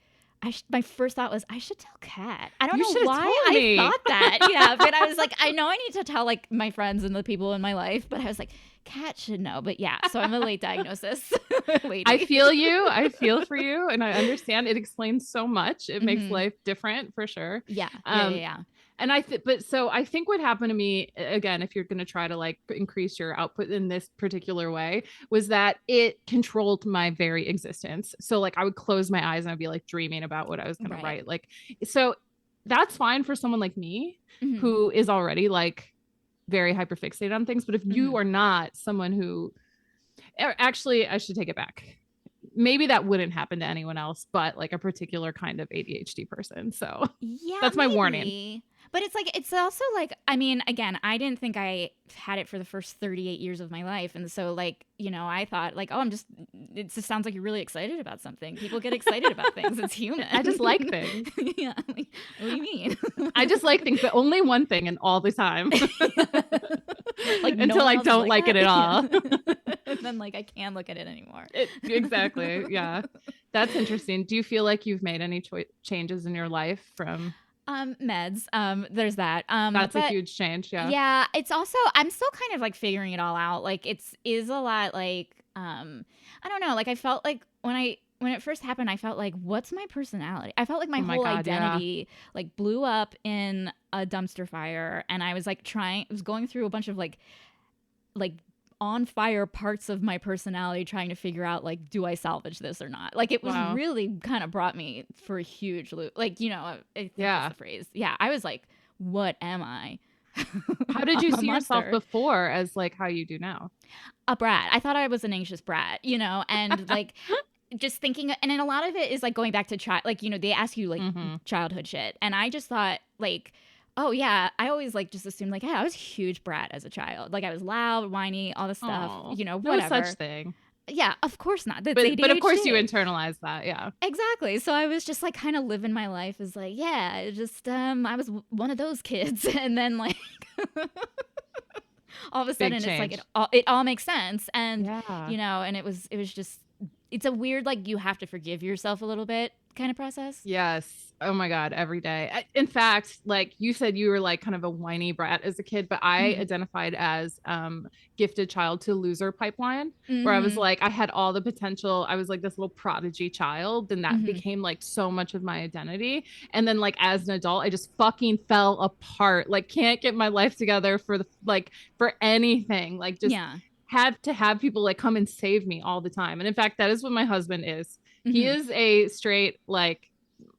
S1: my first thought was, I should tell Kat. I don't know why I thought that. Yeah, but I was like, I know I need to tell like my friends and the people in my life, but I was like, Kat should know. But yeah, so I'm a late diagnosis.
S2: I feel you. I feel for you, and I understand. It explains so much. It makes life different for sure.
S1: Yeah.
S2: And I think what happened to me, again, if you're going to try to like increase your output in this particular way, was that it controlled my very existence. So like I would close my eyes and I'd be like dreaming about what I was going to write. Like, so that's fine for someone like me who is already like very hyperfixated on things. But if you are not someone who, actually, I should take it back. Maybe that wouldn't happen to anyone else, but like a particular kind of ADHD person. So
S1: yeah,
S2: that's my warning.
S1: But it's like, it's also like, I mean, again, I didn't think I had it for the first 38 years of my life. And so like, you know, I thought like, oh, it just sounds like you're really excited about something. People get excited about things. It's human.
S2: I just like things.
S1: Yeah. Like, what do you mean?
S2: I just like things, but only one thing and all the time. Like until I don't like it at all.
S1: And then like, I can't look at it anymore.
S2: Exactly. Yeah. That's interesting. Do you feel like you've made any changes in your life from...
S1: meds. There's that.
S2: That's a huge change. Yeah.
S1: Yeah. It's also, I'm still kind of like figuring it all out. Like is a lot like, I don't know. Like I felt like when it first happened, I felt like, what's my personality? I felt like my whole identity like blew up in a dumpster fire. And I was like was going through a bunch of like on fire parts of my personality trying to figure out like, do I salvage this or not? Like it was really kind of brought me for a huge loop. Like, you know, I think that's the phrase. Yeah. I was like, what am I?
S2: How did you see yourself before as like how you do now?
S1: A brat. I thought I was an anxious brat, you know, and like just thinking, and then a lot of it is like going back to like, you know, they ask you like childhood shit. And I just thought like, oh yeah, I always like just assumed like, hey, I was a huge brat as a child. Like I was loud, whiny, all this stuff, you know, whatever.
S2: No such thing.
S1: Yeah, of course not. That's
S2: but of course you internalize that. Yeah,
S1: exactly. So I was just like kind of living my life as like, yeah, just I was one of those kids, and then like all of a sudden it's like it all makes sense, and you know, and it was just, it's a weird like you have to forgive yourself a little bit kind of process.
S2: Yes. Oh my God, every day. In fact, like you said, you were like kind of a whiny brat as a kid, but I identified as gifted child to loser pipeline, where I was like, I had all the potential. I was like this little prodigy child, and that became like so much of my identity. And then like as an adult, I just fucking fell apart. Like can't get my life together for anything. Like just had to have people like come and save me all the time. And in fact, that is what my husband is. He is a straight like,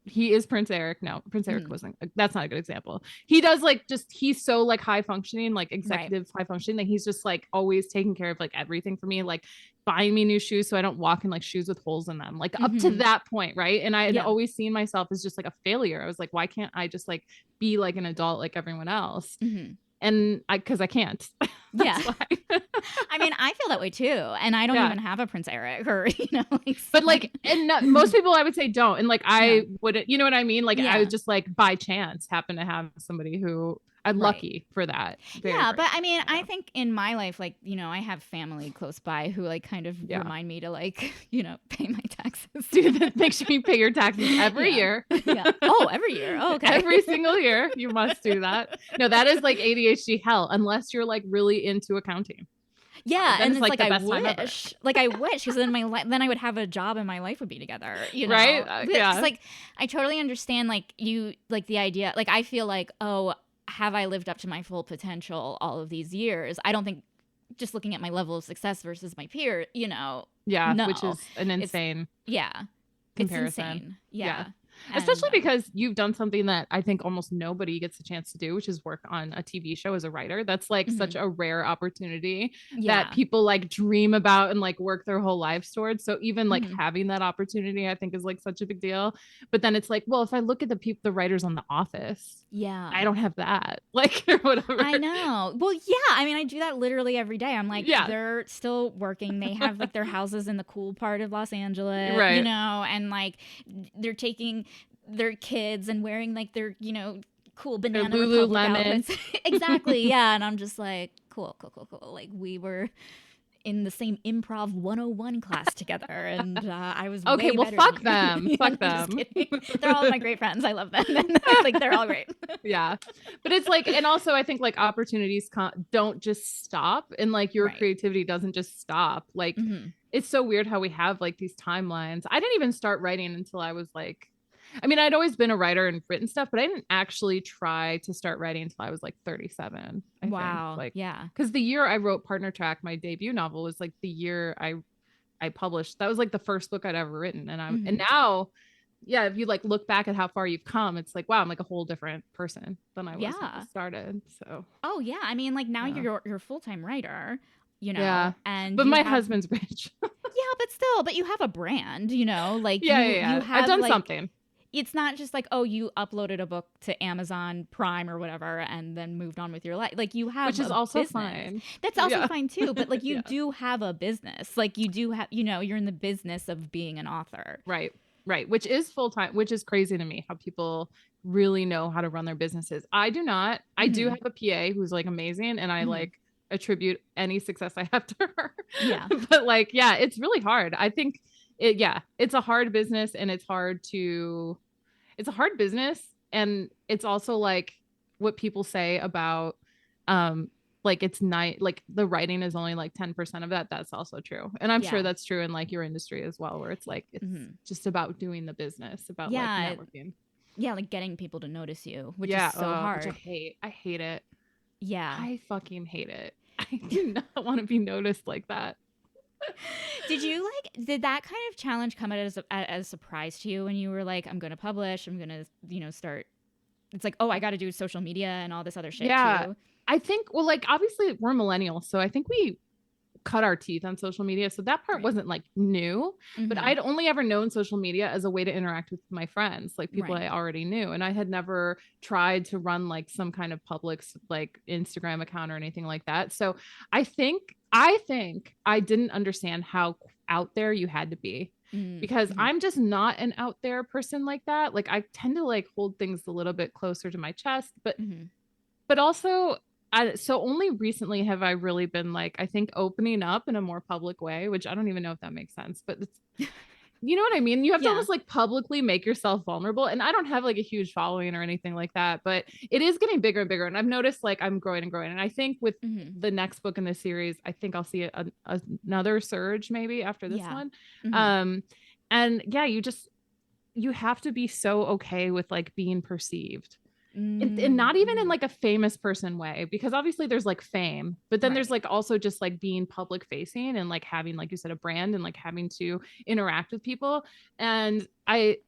S2: he is Prince Eric. No, Prince Eric wasn't. That's not a good example. He does like he's so like high functioning, like executive high functioning, that he's just like always taking care of like everything for me, like buying me new shoes so I don't walk in like shoes with holes in them, like up to that point, right? And I had always seen myself as just like a failure. I was like, why can't I just like be like an adult like everyone else? And because I can't.
S1: Yeah. I mean, I feel that way too. And I don't even have a Prince Eric or, you know, like,
S2: but like, and most people I would say don't. And like, I wouldn't, you know what I mean? Like I would just like by chance happen to have somebody who I'm lucky for that.
S1: But I mean, I think in my life, like, you know, I have family close by who like kind of remind me to like, you know, pay my taxes.
S2: Dude, make sure you pay your taxes every year.
S1: Oh, every year. Oh, okay.
S2: Every single year. You must do that. No, that is like ADHD hell, unless you're like really into accounting.
S1: Yeah, and it's like I wish, because then then I would have a job and my life would be together, you know?
S2: Right?
S1: Yeah. Like I totally understand, like you, like the idea, like I feel like, oh, have I lived up to my full potential all of these years? I don't think, just looking at my level of success versus my peer, you know.
S2: Yeah, which is an insane comparison.
S1: It's insane. Yeah.
S2: Especially because you've done something that I think almost nobody gets a chance to do, which is work on a TV show as a writer. That's like such a rare opportunity that people like dream about and like work their whole lives towards. So even like having that opportunity, I think is like such a big deal. But then it's like, well, if I look at the writers on The Office, I don't have that, like, or whatever.
S1: I know. Well, yeah. I mean, I do that literally every day. I'm like, they're still working. They have like their houses in the cool part of Los Angeles, you know, and like they're taking their kids and wearing like their, you know, cool Banana Republic outfits. Exactly. Yeah. And I'm just like, cool. Like we were in the same improv 101 class together, and I was
S2: okay. Well, fuck them. Fuck them.
S1: They're all my great friends. I love them. Like they're all great.
S2: Yeah, but it's like, and also I think like opportunities don't just stop, and like your creativity doesn't just stop. Like it's so weird how we have like these timelines. I didn't even start writing until I was like, I mean, I'd always been a writer and written stuff, but I didn't actually try to start writing until I was like 37. I
S1: Wow.
S2: think. Like,
S1: yeah.
S2: because the year I wrote Partner Track, my debut novel, was like the year I published. That was like the first book I'd ever written, and and now, yeah, if you like look back at how far you've come, it's like, wow, I'm like a whole different person than I was when I started. So.
S1: Oh yeah, I mean, like now you're a full-time writer, you know,
S2: Yeah,
S1: and
S2: but
S1: you
S2: my
S1: have
S2: husband's rich.
S1: yeah, but you have a brand, you know, like
S2: Yeah,
S1: you have
S2: I've done
S1: like
S2: something.
S1: it's not just like, oh, you uploaded a book to Amazon Prime or whatever and then moved on with your life. Like you have
S2: Which is
S1: a
S2: also
S1: business.
S2: fine.
S1: That's also fine too, but like you
S2: Yeah.
S1: do have a business. Like you do have, you know, you're in the business of being an author.
S2: Right. Which is full time, which is crazy to me how people really know how to run their businesses. I do not. I do have a PA who's like amazing, and I like attribute any success I have to her.
S1: Yeah.
S2: But like, yeah, it's really hard. I think it's a hard business, and it's a hard business. And it's also like what people say about, like it's not like the writing is only like 10% of that. That's also true. And I'm sure that's true in like your industry as well, where it's like, it's just about doing the business, about like networking.
S1: Yeah. Like getting people to notice you, which is so hard.
S2: Which I hate it.
S1: Yeah.
S2: I fucking hate it. I do not want to be noticed like that.
S1: Did that kind of challenge come as a surprise to you when you were like, I'm going to publish, I'm going to, you know, start, it's like, oh, I got to do social media and all this other shit too.
S2: I think, well, like obviously we're millennials, so I think we cut our teeth on social media. So that part wasn't like new, but I'd only ever known social media as a way to interact with my friends, like people I already knew. And I had never tried to run like some kind of public like Instagram account or anything like that. So I think I didn't understand how out there you had to be, because I'm just not an out there person like that. Like I tend to like hold things a little bit closer to my chest, but also so only recently have I really been like, I think, opening up in a more public way, which I don't even know if that makes sense, but it's, you know what I mean? You have to almost like publicly make yourself vulnerable. And I don't have like a huge following or anything like that, but it is getting bigger and bigger. And I've noticed like I'm growing and growing. And I think with the next book in this series, I think I'll see another surge maybe after this one. And yeah, you have to be so okay with like being perceived. And not even in like a famous person way, because obviously there's like fame, but then there's like also just like being public facing and like having, like you said, a brand and like having to interact with people. And I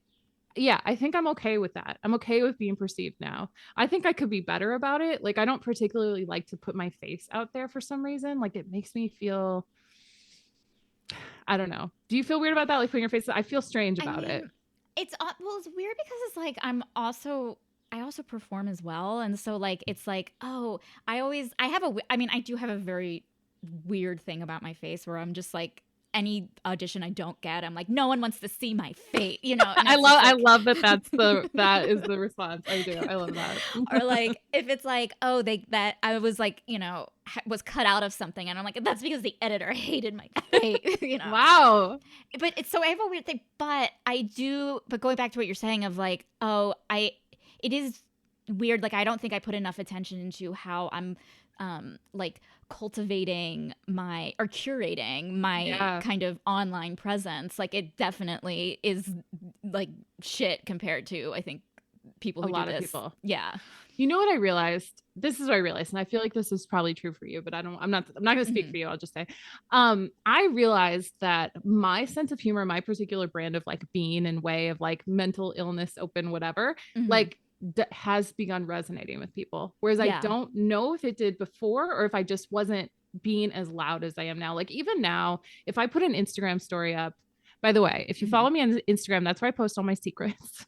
S2: think I'm okay with that. I'm okay with being perceived now. I think I could be better about it. Like I don't particularly like to put my face out there for some reason. Like it makes me feel, I don't know. Do you feel weird about that? Like putting your face? I feel strange about it.
S1: It's weird because it's like I also perform as well, and so like it's like, oh, I do have a very weird thing about my face where I'm just like, any audition I don't get, I'm like, no one wants to see my face, you know. And
S2: I love that is the response. I do. I love that.
S1: Or like if it's like, oh, that I was like, you know, was cut out of something, and I'm like, that's because the editor hated my face, you know.
S2: Wow.
S1: But it's so I have a weird thing, but going back to what you're saying of like, oh, it is weird. Like, I don't think I put enough attention into how I'm like cultivating or curating my kind of online presence. Like it definitely is like shit compared to, I think, people who do this. A lot of people. Yeah.
S2: You know what I realized? This is what I realized, and I feel like this is probably true for you, but I'm not going to speak for you. I'll just say, I realized that my sense of humor, my particular brand of like being and way of like mental illness, open, whatever, like has begun resonating with people. Whereas I don't know if it did before or if I just wasn't being as loud as I am now. Like even now, if I put an Instagram story up, by the way, if you follow me on Instagram, that's where I post all my secrets.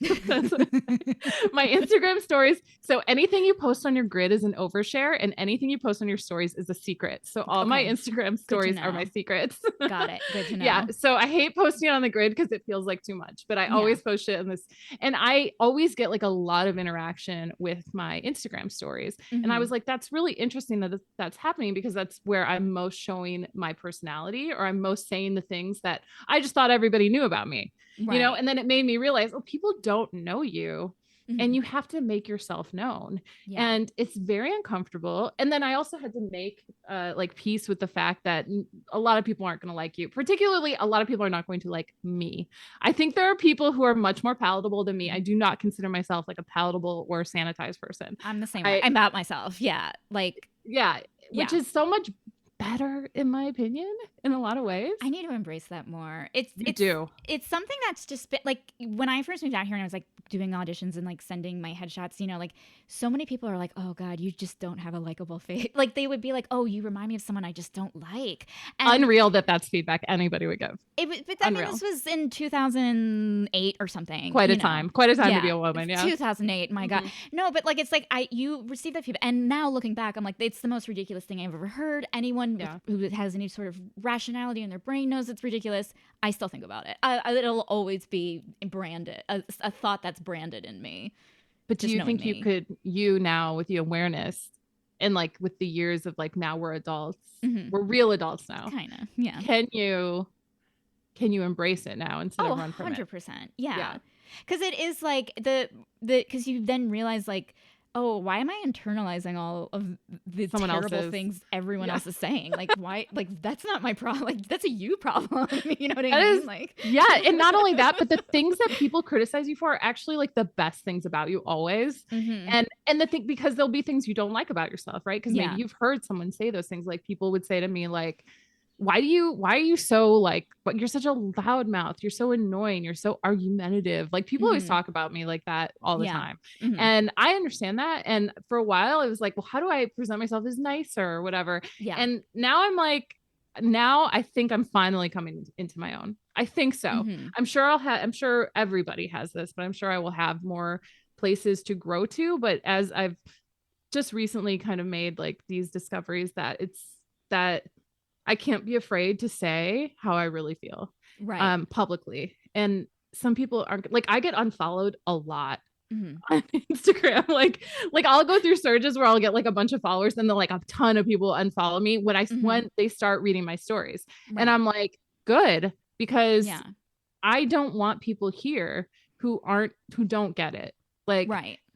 S2: My Instagram stories. So anything you post on your grid is an overshare, and anything you post on your stories is a secret. So all my Instagram stories are my secrets.
S1: Got it. Good to know.
S2: Yeah. So I hate posting on the grid because it feels like too much, but I always post shit in this. And I always get like a lot of interaction with my Instagram stories. And I was like, that's really interesting that that's happening, because that's where I'm most showing my personality, or I'm most saying the things that I just thought everybody knew about me, you know? And then it made me realize, oh, people don't know you. and you have to make yourself known. And it's very uncomfortable. And then I also had to make like peace with the fact that a lot of people aren't going to like you. Particularly, a lot of people are not going to like me. I think there are people who are much more palatable than me. I do not consider myself like a palatable or sanitized person.
S1: I'm the same way. I'm about myself. Yeah. Like,
S2: which is so much better in my opinion in a lot of ways.
S1: I need to embrace that more. It's something that's just been like when I first moved out here and I was like doing auditions and like sending my headshots, you know, like so many people are like, oh God, you just don't have a likable face. Like they would be like, oh, you remind me of someone I just don't like. And
S2: unreal that's feedback anybody would give.
S1: But I mean, this was in 2008 or something.
S2: Quite a time to be a woman.
S1: 2008. My God. No, but like, it's like you receive that feedback. And now looking back, I'm like, it's the most ridiculous thing I've ever heard. Anyone who has any sort of rationality in their brain knows it's ridiculous. I still think about it. It'll always be branded, a thought that's branded in me.
S2: But do you think you now with the awareness and like with the years of like now we're adults, we're real adults now.
S1: Kind of, yeah.
S2: Can you embrace it now instead of run from
S1: 100%. Yeah. Because it is like because you then realize like, oh, why am I internalizing all of the terrible things everyone else is saying? Like, why? Like, that's not my problem. Like, that's a you problem. You know what I mean? Like,
S2: and not only that, but the things that people criticize you for are actually like the best things about you always. And the thing, because there'll be things you don't like about yourself, right? Because maybe you've heard someone say those things. Like people would say to me, like, why are you so like, but you're such a loudmouth, you're so annoying, you're so argumentative. Like people always talk about me like that all the time. And I understand that. And for a while I was like, well, how do I present myself as nicer or whatever? And now I'm like, now I think I'm finally coming into my own. I think so. I'm sure everybody has this, but I'm sure I will have more places to grow to. But as I've just recently kind of made like these discoveries that I can't be afraid to say how I really feel publicly. And some people aren't like, I get unfollowed a lot on Instagram. Like I'll go through surges where I'll get like a bunch of followers and then like a ton of people unfollow me when they start reading my stories. And I'm like, good, because I don't want people here who don't get it. Like,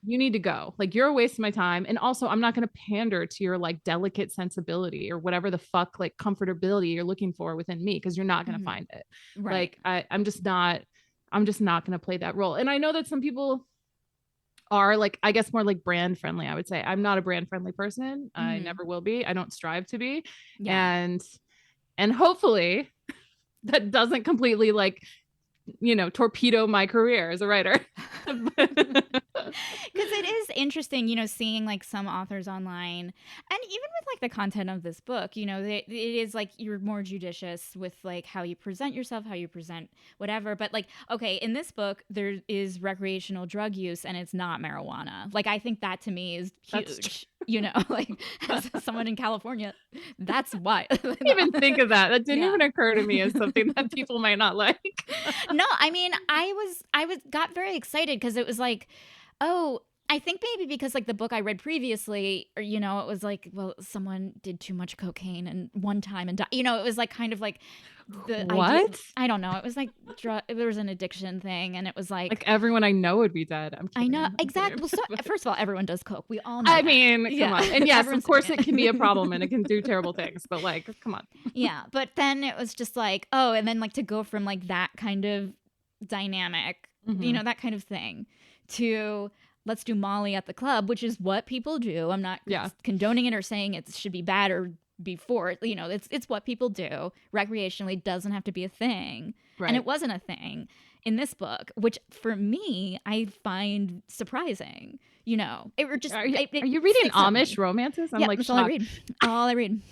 S2: you need to go. Like, you're a waste of my time. And also I'm not going to pander to your like delicate sensibility or whatever the fuck, like comfortability you're looking for within me. Cause you're not going to find it. Like I'm just not going to play that role. And I know that some people are like, I guess more like brand friendly. I would say I'm not a brand friendly person. I never will be. I don't strive to be. And hopefully that doesn't completely like, torpedo my career as a writer.
S1: Because it is interesting, seeing like some authors online and even with like the content of this book, it is like you're more judicious with like how you present yourself, how you present whatever. But like, okay, in this book, there is recreational drug use and it's not marijuana. Like, I think that to me is huge. Like as someone in California, that's why.
S2: I didn't even think of that. That didn't even occur to me as something that people might not like.
S1: No, I mean, I got very excited because it was like, oh, I think maybe because like the book I read previously, or, it was like, well, someone did too much cocaine and one time and died. It was like kind of like I don't know. It was like there was an addiction thing, and it was like
S2: everyone I know would be dead.
S1: I know, exactly. Well, so, first of all, everyone does coke. We all know.
S2: I mean, come on. And yes, of course, it can be a problem and it can do terrible things. But like, come on.
S1: Yeah, but then it was just like, oh, and then like to go from like that kind of dynamic, that kind of thing, to let's do Molly at the club, which is what people do. I'm not condoning it or saying it should be bad or before it, it's what people do recreationally. Doesn't have to be a thing. And it wasn't a thing in this book, which for me I find surprising. It just are
S2: you reading Amish romances? I'm like,
S1: that's all I read.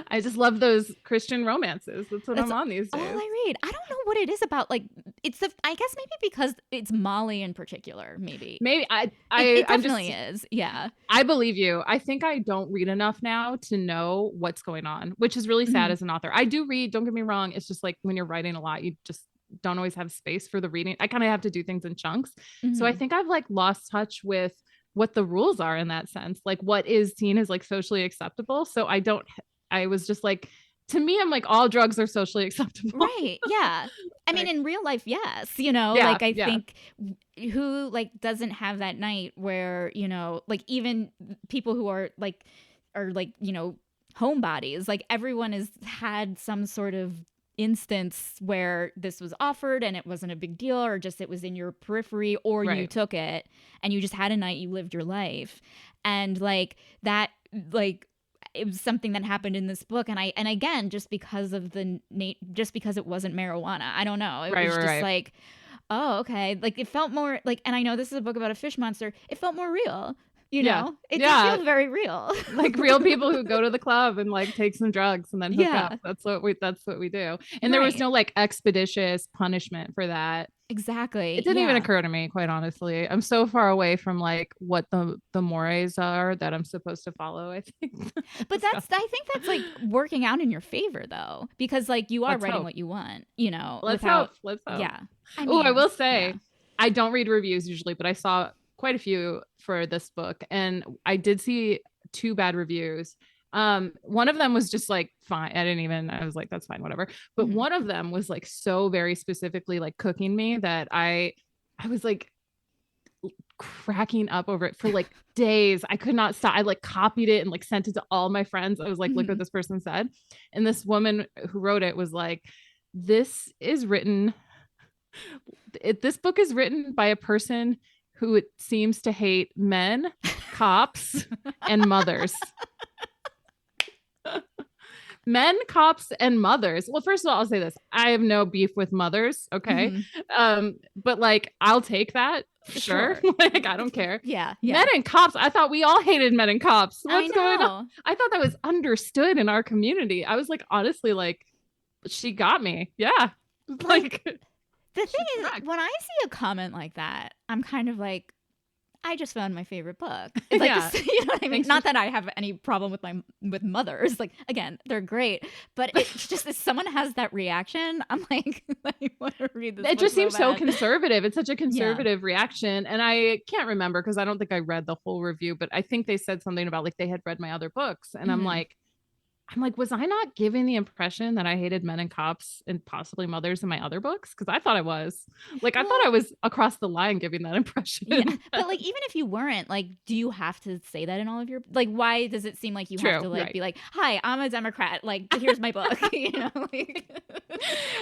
S2: I just love those Christian romances. That's I'm on these days.
S1: All I read. I don't know what it is about. Like, I guess maybe because it's Molly in particular. Maybe it definitely is. Yeah,
S2: I believe you. I think I don't read enough now to know what's going on, which is really sad as an author. I do read. Don't get me wrong. It's just like when you're writing a lot, you just don't always have space for the reading. I kind of have to do things in chunks. So I think I've like lost touch with what the rules are in that sense. Like what is seen as like socially acceptable. So I was just like to me, I'm like, all drugs are socially acceptable.
S1: Right. Yeah. I mean, in real life, yes, you know,
S2: Yeah,
S1: like I
S2: yeah.
S1: think who like doesn't have that night where, you know, like even people who are like, you know, homebodies, like everyone has had some sort of instance where this was offered and it wasn't a big deal, or just it was in your periphery, or you
S2: Right.
S1: took it and you just had a night, you lived your life. And like that, like, it was something that happened in this book, and again, just because of just because it wasn't marijuana, I don't know, it
S2: Right,
S1: was
S2: right,
S1: just
S2: right.
S1: like, oh, okay, like it felt more like, and I know this is a book about a fish monster, it felt more real, you
S2: Yeah.
S1: know, it did
S2: Yeah.
S1: feel very real.
S2: Like real people who go to the club and like take some drugs and then hook
S1: Yeah.
S2: up. That's what we do. And there was
S1: Right.
S2: no like expeditious punishment for that.
S1: Exactly.
S2: It didn't even
S1: Yeah.
S2: occur to me, quite honestly. I'm so far away from like what the mores are that I'm supposed to follow, I think.
S1: But
S2: So,
S1: I think that's like working out in your favor though, because like you are
S2: let's
S1: writing
S2: hope.
S1: what you want, you know,
S2: Let's
S1: without,
S2: hope. Let's hope.
S1: yeah. I
S2: Oh, I
S1: mean,
S2: will
S1: yeah.
S2: say, I don't read reviews usually, but I saw quite a few for this book, and I did see 2 bad reviews. One of them was just like fine. I was like, that's fine, whatever. But
S1: Mhm.
S2: one of them was like so very specifically like cooking me that I was like cracking up over it for like days. I could not stop. I like copied it and like sent it to all my friends. I was like, look what
S1: Mhm.
S2: this person said. And this woman who wrote it was like, this is written this book is written by a person who it seems to hate men, cops, and mothers. Men, cops, and mothers. Well, first of all, I'll say this. I have no beef with mothers, okay? But like I'll take that. Sure. Like I don't care.
S1: Yeah.
S2: Men and cops. I thought we all hated men and cops. What's going
S1: know.
S2: on? I thought that was understood in our community. I was like, honestly, like, she got me. Yeah. Like
S1: The thing is, when I see a comment like that, I'm kind of like, I just found my favorite book. It's like,
S2: Yeah.
S1: you know what I mean?
S2: Thanks
S1: Not that I have any problem with mothers. Like, again, they're great, but it's just if someone has that reaction, I'm like, I want to read this.
S2: It just seems so
S1: bad.
S2: conservative. It's such a conservative reaction. And I can't remember because I don't think I read the whole review, but I think they said something about like they had read my other books. And I'm like, was I not giving the impression that I hated men and cops and possibly mothers in my other books? Because I thought I was. Like, I thought I was across the line giving that impression.
S1: Yeah, but like, even if you weren't, like, do you have to say that in all of your, like, why does it seem like you have to like be like, hi, I'm a Democrat, like, here's my book, you know, like,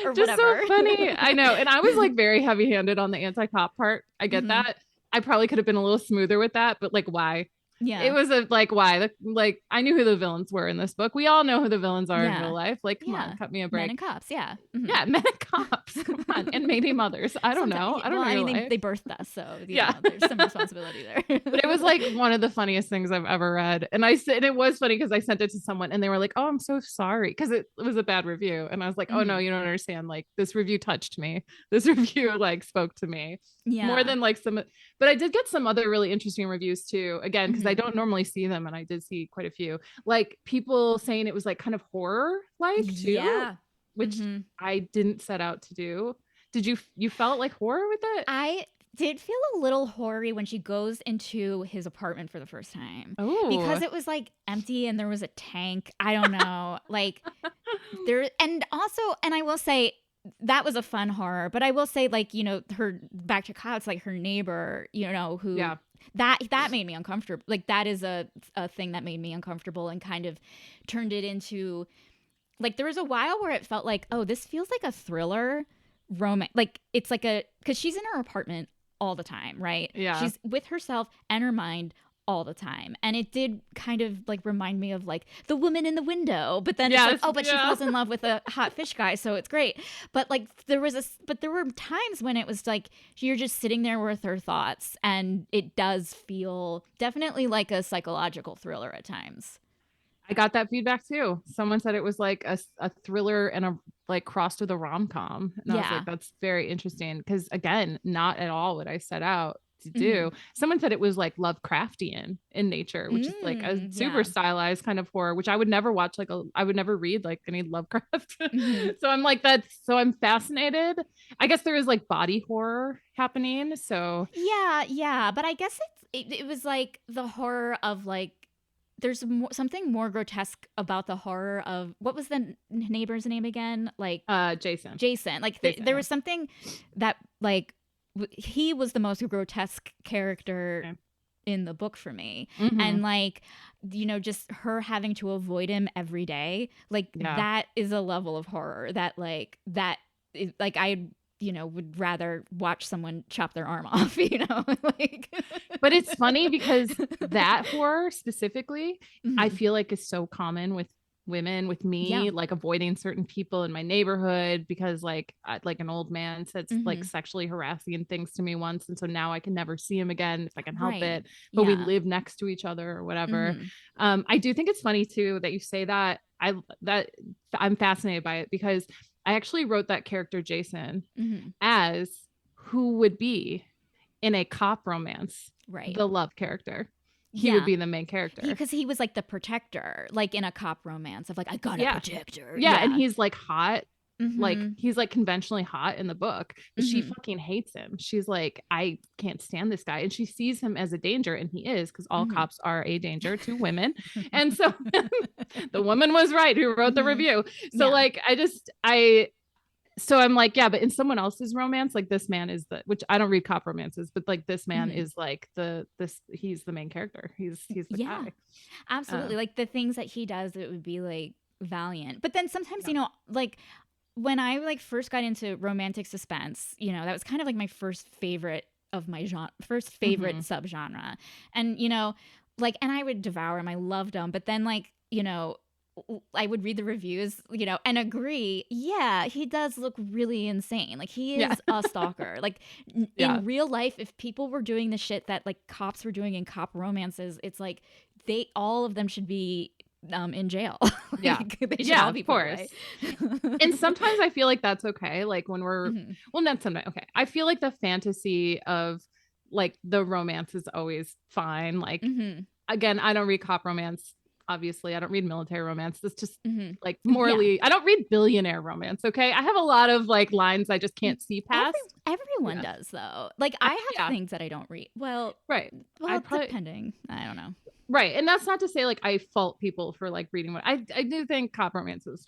S1: or
S2: just
S1: whatever.
S2: So funny. I know. And I was like very heavy handed on the anti-cop part. I get that. I probably could have been a little smoother with that, but like, why?
S1: Yeah.
S2: It was like, why? Like, I knew who the villains were in this book. We all know who the villains are in real life. Like, come on, cut me a break.
S1: Men and cops, yeah.
S2: Yeah, men and cops. Come on. And maybe mothers. I don't know. I don't know.
S1: I mean, they birthed us, so you know, there's some responsibility there.
S2: But it was like one of the funniest things I've ever read. And I said, it was funny because I sent it to someone and they were like, oh, I'm so sorry. Because it was a bad review. And I was like, oh no, you don't understand. Like, this review touched me. This review like spoke to me. Yeah. More than like but I did get some other really interesting reviews too. Again, because I don't normally see them, and I did see quite a few. Like people saying it was like kind of horror like too. Yeah. Which I didn't set out to do. Did you felt like horror with it?
S1: I did feel a little hoary when she goes into his apartment for the first time.
S2: Oh.
S1: Because it was like empty and there was a tank. I don't know. Like there, and also, and I will say that was a fun horror, but I will say, like, you know, her back to cops, like her neighbor, you know, who that made me uncomfortable. Like that is a thing that made me uncomfortable and kind of turned it into, like, there was a while where it felt like, oh, this feels like a thriller romance. Like it's like because she's in her apartment all the time, right?
S2: Yeah.
S1: She's with herself and her mind all the time. And it did kind of like remind me of like The Woman in the Window, but then it's like, oh, but she falls in love with a hot fish guy, so it's great. But like there were times when it was like you're just sitting there with her thoughts, and it does feel definitely like a psychological thriller at times.
S2: I got that feedback too. Someone said it was like a thriller and a like crossed with a rom-com. And I was like, that's very interesting. Because again, not at all what I set out to do. Someone said it was like Lovecraftian in nature, which is like a super stylized kind of horror, which I would never watch. I would never read like any Lovecraft. So I'm like, I'm fascinated. I guess there is like body horror happening. So
S1: yeah. But I guess it was like the horror of like there's something more grotesque about the horror of, what was the neighbor's name again? Like
S2: Jason.
S1: Like
S2: Jason,
S1: there was something that like he was the most grotesque character in the book for me. And like, you know, just her having to avoid him every day, like that is a level of horror that like I, you know, would rather watch someone chop their arm off, you know. Like,
S2: but it's funny because that horror specifically, I feel like is so common with women, with me, like avoiding certain people in my neighborhood because like an old man said like sexually harassing things to me once, and so now I can never see him again if I can help it, but we live next to each other or whatever. I do think it's funny too that you say that. I'm fascinated by it because I actually wrote that character Jason as who would be in a cop romance, the love character. He would be the main character
S1: because he was like the protector, like in a cop romance of like, I gotta protect her.
S2: And he's like hot, like he's like conventionally hot in the book, but she fucking hates him. She's like, I can't stand this guy, and she sees him as a danger, and he is, because all cops are a danger to women. And so the woman was right who wrote the review. So like so I'm like, yeah, but in someone else's romance, like this man is which I don't read cop romances, but like this man is like he's the main character. He's the guy.
S1: Absolutely. Like the things that he does, it would be like valiant. But then sometimes, you know, like when I like first got into romantic suspense, you know, that was kind of like my first favorite of my subgenre. And, you know, like, and I would devour them. I loved them. But then like, you know, I would read the reviews, you know, and agree. Yeah, he does look really insane. Like he is a stalker. Like in real life, if people were doing the shit that like cops were doing in cop romances, it's like all of them should be in jail. Like, they should all be, of course.
S2: And sometimes I feel like that's okay. Like when we're well, not sometimes. Okay, I feel like the fantasy of like the romance is always fine. Like again, I don't read cop romance. Obviously, I don't read military romance. That's just like morally, I don't read billionaire romance. Okay. I have a lot of like lines I just can't see past.
S1: Everyone does though. Like I have things that I don't read. Well, depending. I don't know.
S2: Right. And that's not to say like I fault people for like reading what I do think cop romances,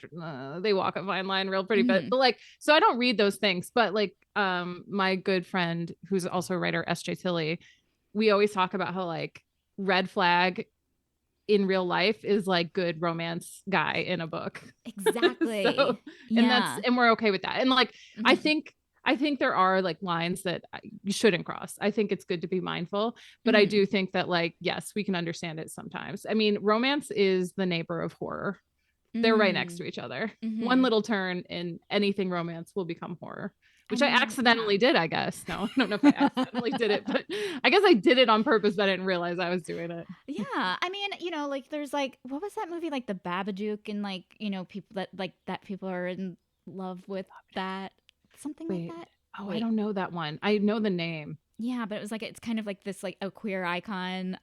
S2: they walk a fine line real pretty, but like, so I don't read those things, but like, my good friend who's also a writer, SJ Tilly, we always talk about how like red flag in real life is like good romance guy in a book.
S1: Exactly.
S2: And we're okay with that. And like, I think there are like lines that you shouldn't cross. I think it's good to be mindful, but I do think that like, yes, we can understand it sometimes. I mean, romance is the neighbor of horror. They're right next to each other. One little turn in anything romance will become horror. Which I accidentally did, I guess. No, I don't know if I accidentally did it, but I guess I did it on purpose, but I didn't realize I was doing it.
S1: Yeah. I mean, you know, like there's like, what was that movie? Like the Babadook, and like, you know, people that people are in love with that. Something like that.
S2: Oh, I don't know that one. I know the name.
S1: Yeah, but it was like, it's kind of like this, like a queer icon,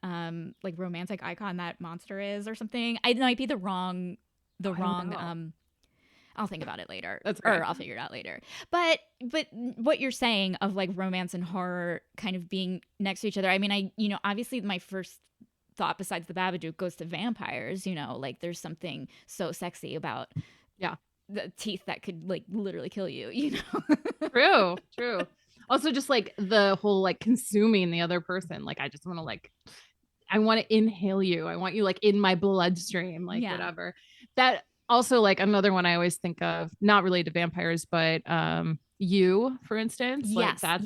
S1: like romantic icon that monster is or something. I might be the wrong, I'll think about it later. Or I'll figure it out later. But what you're saying of like romance and horror kind of being next to each other. I mean, obviously my first thought besides the Babadook goes to vampires, you know, like there's something so sexy about the teeth that could like literally kill you, you
S2: know? True. Also just like the whole like consuming the other person. Like I just want to like, I want to inhale you. I want you like in my bloodstream, like whatever. That also like another one I always think of, not related to vampires, but You, for instance.
S1: Yes.
S2: Like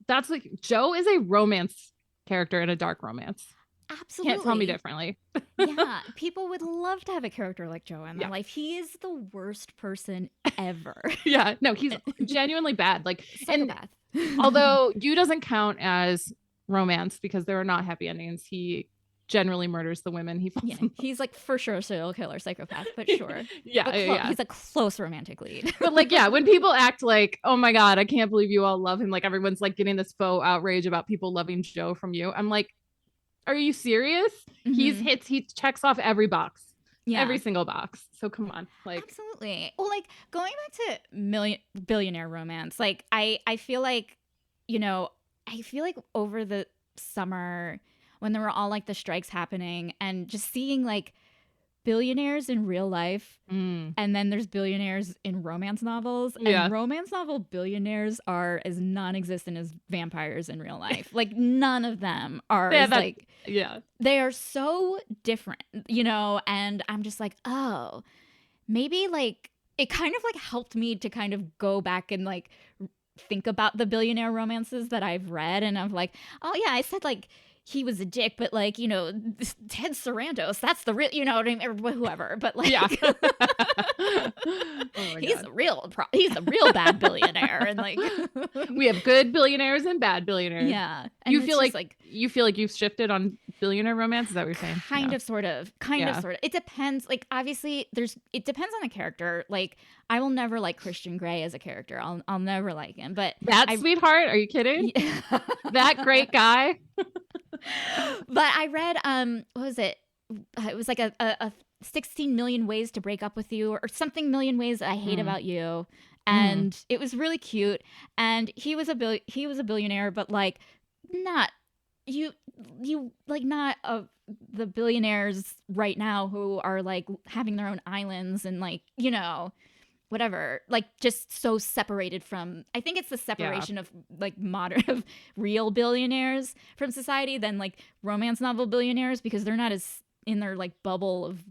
S2: that's like Joe is a romance character in a dark romance.
S1: Absolutely.
S2: Can't tell me differently.
S1: Yeah. People would love to have a character like Joe in their life. He is the worst person ever.
S2: Yeah. No, he's genuinely bad. Like,
S1: psychopath.
S2: And although You doesn't count as romance because there are not happy endings, he generally murders the women he falls in.
S1: He's like for sure a serial killer psychopath, but sure. He's a close romantic lead.
S2: But like, yeah, when people act like, oh my God, I can't believe you all love him. Like everyone's like getting this faux outrage about people loving Joe from You. I'm like, are you serious? He checks off every box. Yeah. Every single box. So come on. Like
S1: absolutely. Well, like going back to billionaire romance, like I feel like, you know, over the summer when there were all like the strikes happening, and just seeing like billionaires in real life, and then there's billionaires in romance novels, and romance novel billionaires are as non-existent as vampires in real life. Like none of them are they are so different, you know. And I'm just like, oh, maybe like it kind of like helped me to kind of go back and like think about the billionaire romances that I've read, and I'm like, oh yeah, I said like he was a dick, but like, you know, Ted Sarandos, that's the real, you know what I mean, or whoever, but like he's a real bad billionaire. And like
S2: we have good billionaires and bad billionaires.
S1: Yeah.
S2: And you feel like you've shifted on billionaire romance? Is that what you're saying?
S1: Kind of, sort of. It depends. Like obviously it depends on the character. Like I will never like Christian Grey as a character. I'll never like him. But
S2: sweetheart, are you kidding? That great guy.
S1: But I read what was it? It was like a 16 million ways to break up with you, or something million ways that I hate about you. And it was really cute. And he was a billionaire, but like not you like not the billionaires right now who are like having their own islands and like, you know, whatever, like just so separated from, I think it's the separation of like modern of real billionaires from society than like romance novel billionaires, because they're not as in their like bubble of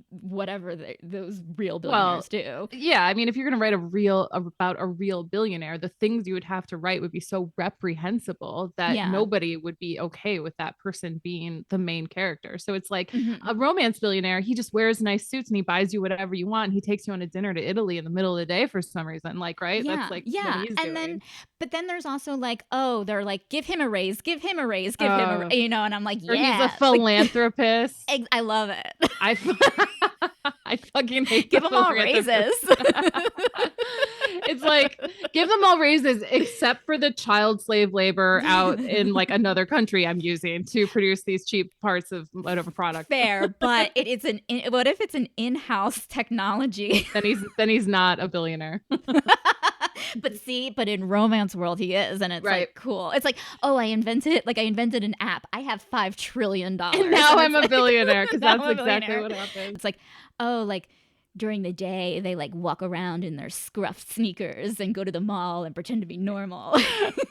S1: whatever those real billionaires do.
S2: Yeah, I mean, if you're gonna write about a real billionaire, the things you would have to write would be so reprehensible that nobody would be okay with that person being the main character. So it's like a romance billionaire, he just wears nice suits and he buys you whatever you want. He takes you on a dinner to Italy in the middle of the day for some reason, like, right?
S1: Yeah,
S2: that's like
S1: what he's doing. Then there's also like, oh, they're like, give him a raise, give him a raise, give him a, you know, and I'm like, yeah,
S2: or he's a philanthropist.
S1: Like, I love it.
S2: I fucking hate
S1: give them all raises.
S2: It's like, give them all raises except for the child slave labor out in like another country I'm using to produce these cheap parts of whatever product.
S1: Fair, but what if it's an in-house technology?
S2: Then he's not a billionaire.
S1: But in romance world he is, and it's like cool. It's like, oh, I invented an app. I have $5 trillion.
S2: And now I'm a billionaire, because that's exactly what happens.
S1: It's like, oh, like during the day they like walk around in their scruffed sneakers and go to the mall and pretend to be normal.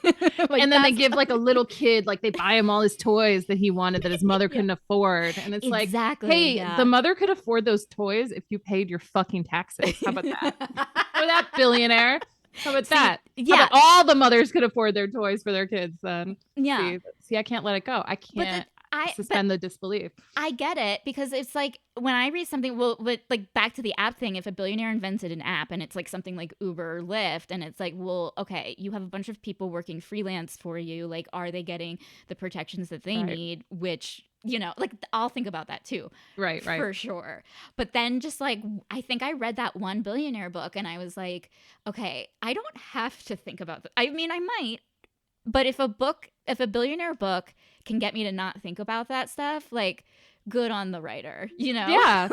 S2: Like, and then they give like a little kid, like they buy him all his toys that he wanted that his mother couldn't afford. And it's like, hey, the mother could afford those toys if you paid your fucking taxes. How about that? For that billionaire. How about that?
S1: Yeah.
S2: How about all the mothers could afford their toys for their kids then?
S1: Yeah.
S2: See, I can't let it go. I can't suspend the disbelief.
S1: I get it, because it's like when I read something, but like back to the app thing, if a billionaire invented an app and it's like something like Uber or Lyft, and it's like, well, okay, you have a bunch of people working freelance for you. Like, are they getting the protections that they need? Which, you know, like I'll think about that too.
S2: Right.
S1: For sure. But then just like, I think I read that one billionaire book and I was like, okay, I don't have to think about that. I mean, I might, but if a billionaire book can get me to not think about that stuff, like, good on the writer, you know?
S2: Yeah.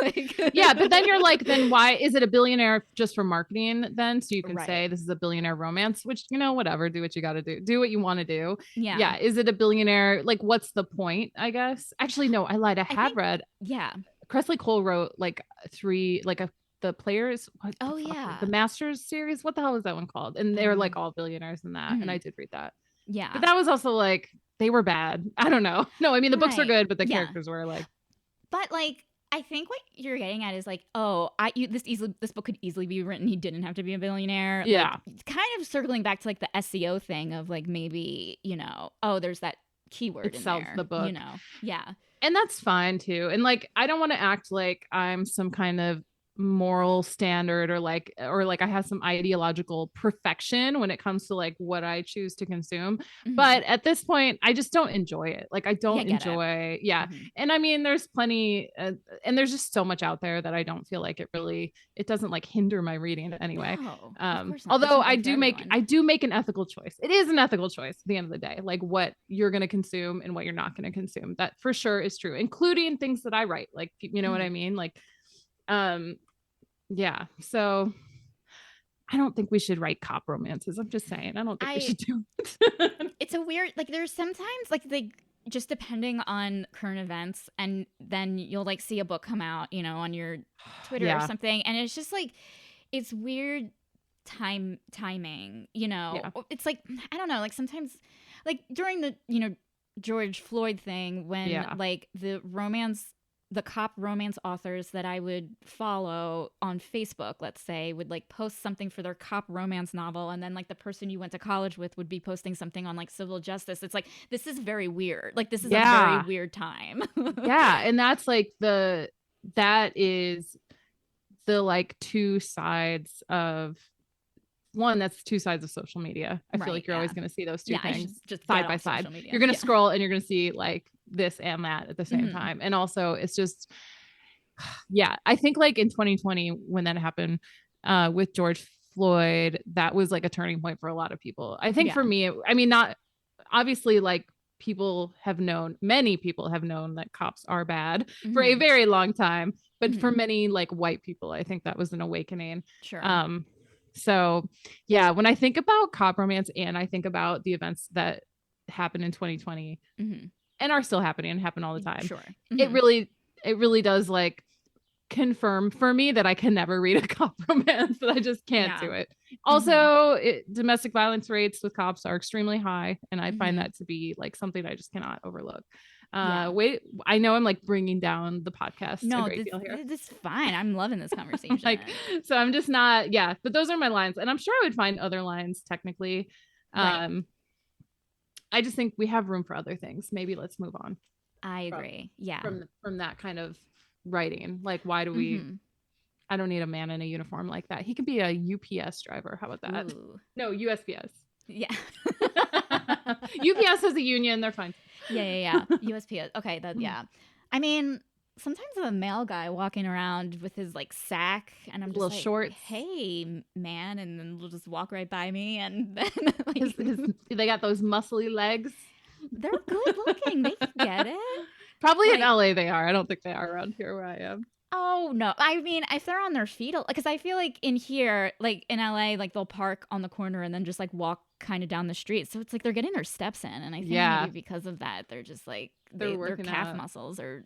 S2: Yeah. But then you're like, then why is it a billionaire just for marketing then? So you can say this is a billionaire romance, which, you know, whatever, do what you got to do. Do what you want to do. Yeah. Yeah. Is it a billionaire? Like, what's the point, I guess? Actually, no, I lied. I had read.
S1: Yeah.
S2: Cressley Cole wrote like the Players. The Masters series. What the hell was that one called? And they're like all billionaires in that. And I did read that.
S1: Yeah.
S2: But that was also like, they were bad. I don't know. No, I mean, the books are good, but the characters were like.
S1: But like, I think what you're getting at is like, oh, this book could easily be written. He didn't have to be a billionaire.
S2: Yeah.
S1: Like, kind of circling back to like the SEO thing of like, maybe, you know, oh, there's that keyword
S2: it
S1: in
S2: sells
S1: there,
S2: the book.
S1: you know? Yeah.
S2: And that's fine too. And like, I don't want to act like I'm some kind of moral standard or like I have some ideological perfection when it comes to like what I choose to consume. But at this point, I just don't enjoy it. Like, I don't enjoy. And I mean, there's plenty and there's just so much out there that I don't feel like it doesn't like hinder my reading anyway. No, although I do make an ethical choice. It is an ethical choice at the end of the day, like what you're going to consume and what you're not going to consume. That for sure is true, including things that I write, like, you know what I mean? Like, yeah. So I don't think we should write cop romances. I'm just saying, I don't think we should do it.
S1: It's a weird, like, there's sometimes like just depending on current events, and then you'll like see a book come out, you know, on your Twitter or something, and it's just like it's weird timing, you know. It's like, I don't know, like sometimes like during the, you know, George Floyd thing, when like the cop romance authors that I would follow on Facebook, let's say, would like post something for their cop romance novel, and then like the person you went to college with would be posting something on like civil justice. It's like, this is very weird. Like, this is a very weird time.
S2: And that's like that is the like two sides of that's two sides of social media. I feel like you're always going to see those two things just side by side. You're going to scroll and you're going to see like this and that at the same time. And also it's just, I think like in 2020, when that happened with George Floyd, that was like a turning point for a lot of people. I think for me, I mean, not obviously, like many people have known that cops are bad for a very long time, but for many like white people, I think that was an awakening. So when I think about cop romance and I think about the events that happened in 2020 and are still happening and happen all the time, it really does like confirm for me that I can never read a cop romance, that I just can't do it. Also, domestic violence rates with cops are extremely high, and I find that to be like something I just cannot overlook. Wait, I know I'm like bringing down the podcast a great deal here.
S1: This is fine. I'm loving this conversation.
S2: So I'm just not, but those are my lines, and I'm sure I would find other lines technically. I just think we have room for other things. Maybe let's move on.
S1: I agree.
S2: From that kind of writing. Like, why do we, I don't need a man in a uniform like that. He could be a UPS driver. How about that?
S1: Ooh.
S2: No, USPS.
S1: Yeah.
S2: UPS has a union. They're fine.
S1: Yeah. USPS. Okay. I mean, sometimes a male guy walking around with his like sack, and I'm just
S2: little
S1: like,
S2: shorts.
S1: Hey, man, and then they'll just walk right by me, and then
S2: like, they got those muscly legs.
S1: They're good looking. They get it.
S2: Probably like, in LA they are. I don't think they are around here where I am.
S1: Oh, no. I mean, if they're on their feet, because I feel like in here, like in LA, like they'll park on the corner and then just like walk kind of down the street. So it's like they're getting their steps in. And I think maybe because of that, they're just like, their calf muscles are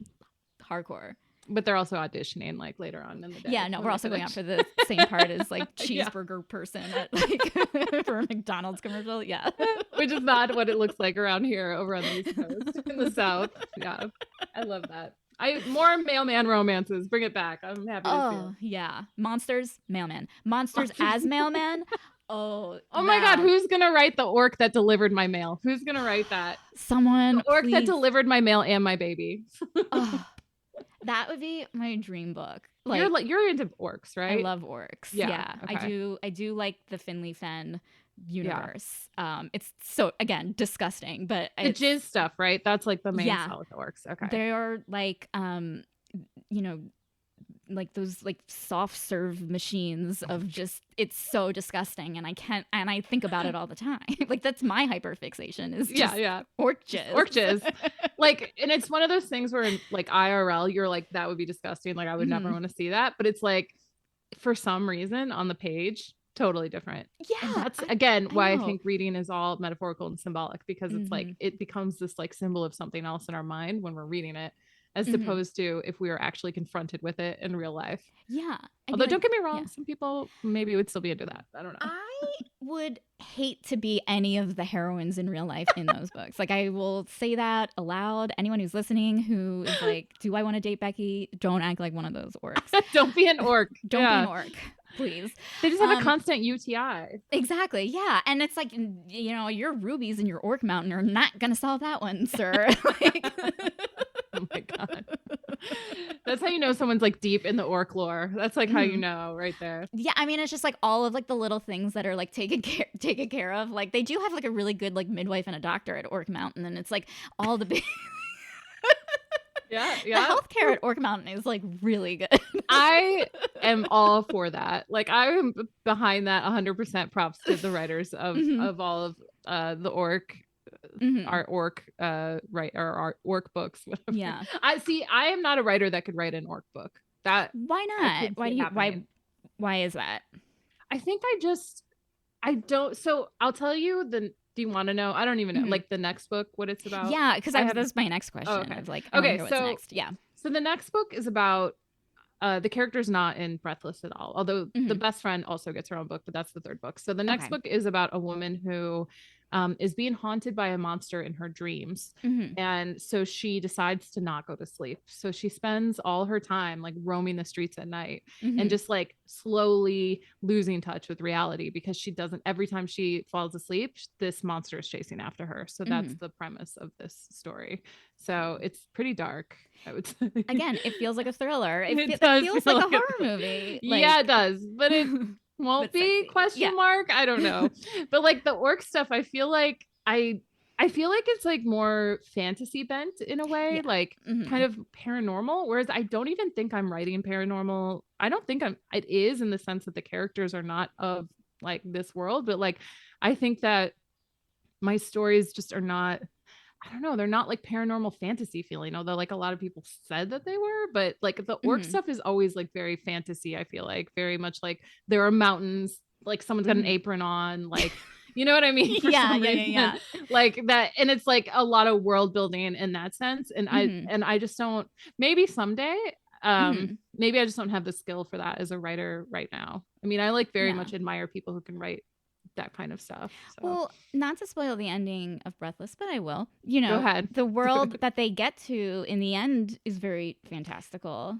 S1: hardcore. But they're also auditioning like later on in the day. Yeah, no, we're also going out for the same part as like cheeseburger person at like for a McDonald's commercial. Yeah.
S2: Which is not what it looks like around here over on the East Coast in the South. Yeah. I love that. More mailman romances. Bring it back. I'm happy to see it.
S1: Yeah. Monsters, mailman. Monsters as mailman. Oh
S2: my God. Who's going to write the orc that delivered my mail? Who's going to write that?
S1: Someone.
S2: The orc that delivered my mail and my baby.
S1: That would be my dream book. Like,
S2: you're into orcs, right?
S1: I love orcs. Yeah. Okay. I do like the Finley Fen universe. It's so, again, disgusting, but
S2: the jizz stuff, right? That's like the main style with the orcs. Okay.
S1: They are like you know, like those like soft serve machines of just, it's so disgusting, and I think about it all the time. Like, that's my hyperfixation is just orc jizz.
S2: Like, and it's one of those things where in like IRL you're like, that would be disgusting, like I would never want to see that, but it's like for some reason on the page totally different. And that's again why I think reading is all metaphorical and symbolic, because it's like it becomes this like symbol of something else in our mind when we're reading it, as opposed to if we were actually confronted with it in real life.
S1: Yeah.
S2: Although don't get me wrong, some people maybe would still be into that. I don't know.
S1: I would hate to be any of the heroines in real life in those books. Like, I will say that aloud. Anyone who's listening who is like, do I want to date Becky? Don't act like one of those orcs.
S2: Don't be an orc.
S1: Don't be an orc. Please.
S2: They just have a constant UTI.
S1: Exactly. Yeah. And it's like, you know, your rubies and your orc mountain are not going to solve that one, sir. Like,
S2: oh my God. That's how you know someone's like deep in the orc lore. That's like how you know right there.
S1: Yeah. I mean, it's just like all of like the little things that are like taken care of. Like, they do have like a really good like midwife and a doctor at Orc Mountain. And it's like all the big...
S2: Yeah.
S1: The healthcare at Orc Mountain is like really good.
S2: I am all for that. Like, I'm behind that 100%. Props to the writers of all of the orc, our orc, our orc books. Whatever.
S1: Yeah.
S2: I am not a writer that could write an orc book. That
S1: why not? Why is that?
S2: I think I don't. So I'll tell you Do you want to know? I don't even know. Like the next book, what it's about?
S1: Yeah, because that's my next question.
S2: Oh, okay.
S1: Of like, I want to hear what's next. Yeah.
S2: So the next book is about the character's not in Breathless at all, although the best friend also gets her own book, but that's the third book. So the next book is about a woman who is being haunted by a monster in her dreams. And so she decides to not go to sleep. So she spends all her time like roaming the streets at night and just like slowly losing touch with reality, because she doesn't, every time she falls asleep, this monster is chasing after her. So that's the premise of this story. So it's pretty dark, I would say.
S1: Again, it feels like a thriller. It feels like a horror movie. Like,
S2: yeah, it does, but it won't be sexy. Question mark. I don't know. But like the orc stuff, I feel like it's like more fantasy bent in a way, like kind of paranormal. Whereas I don't even think I'm writing paranormal. I don't think it is, in the sense that the characters are not of like this world, but like I think that my stories just are not, I don't know, they're not like paranormal fantasy feeling, although like a lot of people said that they were. But like the orc stuff is always like very fantasy. I feel like very much like there are mountains, like someone's got an apron on, like, you know what I mean?
S1: Yeah.
S2: Like that. And it's like a lot of world building in that sense. And I just don't, maybe someday, maybe I just don't have the skill for that as a writer right now. I mean, I like very much admire people who can write that kind of stuff. So.
S1: Well, not to spoil the ending of Breathless, but I will. You know,
S2: go ahead.
S1: The world that they get to in the end is very fantastical.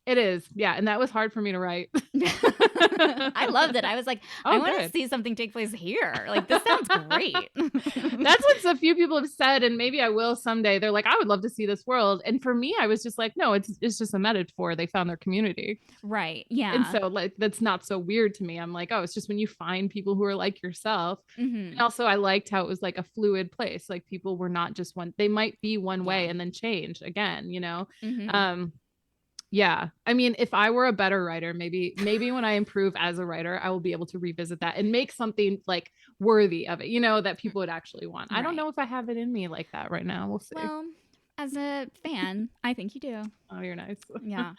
S2: It is. Yeah. And that was hard for me to write.
S1: I loved it. I was like, I want to see something take place here. Like, this sounds great.
S2: That's what a few people have said. And maybe I will someday. They're like, I would love to see this world. And for me, I was just like, no, it's just a metaphor. They found their community.
S1: Right. Yeah.
S2: And so like, that's not so weird to me. I'm like, oh, it's just when you find people who are like yourself. And also I liked how it was like a fluid place. Like people were not just one, they might be one way and then change again, you know? Yeah. I mean, if I were a better writer, maybe when I improve as a writer, I will be able to revisit that and make something like worthy of it, you know, that people would actually want. Right. I don't know if I have it in me like that right now. We'll see.
S1: Well, as a fan, I think you do.
S2: Oh, you're nice.
S1: Yeah.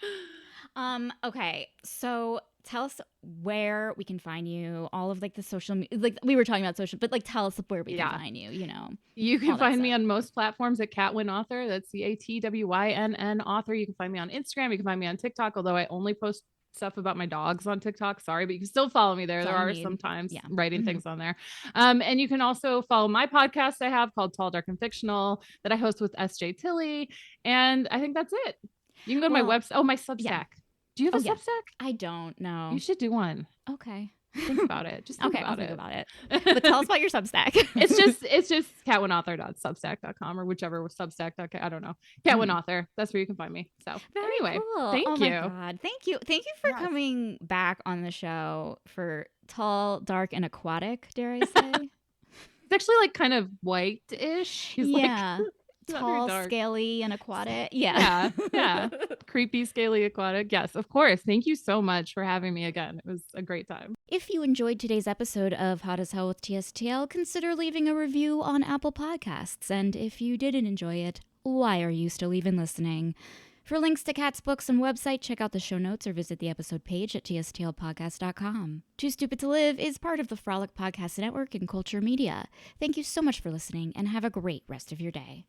S1: Okay. So tell us where we can find you, all of like the social, like we were talking about social, but like tell us where we can find you, you know.
S2: You can find me on most platforms at Cat Wynn Author. That's CATWYNN author. You can find me on Instagram. You can find me on TikTok, although I only post stuff about my dogs on TikTok. Sorry, but you can still follow me there. There are sometimes writing things on there. And you can also follow my podcast I have called Tall, Dark, and Fictional that I host with SJ Tilley. And I think that's it. You can go to my website. Oh, my Substack. Yeah. Do you have a Substack?
S1: I don't know.
S2: You should do one.
S1: Okay.
S2: Think about it. Just think
S1: about it. But tell us about your Substack.
S2: it's just catwinauthor.substack.com or whichever Substack.com. I don't know. Cat Wynn Author. That's where you can find me. So anyway,
S1: cool.
S2: Thank you.
S1: My God. Thank you for coming back on the show for Tall, Dark, and Aquatic, dare I say?
S2: It's actually like kind of white-ish. He's like
S1: tall, scaly, and aquatic.
S2: Yeah. Creepy, scaly, aquatic. Yes, of course. Thank you so much for having me again. It was a great time.
S1: If you enjoyed today's episode of Hot as Hell with TSTL, consider leaving a review on Apple Podcasts. And if you didn't enjoy it, why are you still even listening? For links to Kat's books and website, check out the show notes or visit the episode page at tstlpodcast.com. Too Stupid to Live is part of the Frolic Podcast Network and Culture Media. Thank you so much for listening and have a great rest of your day.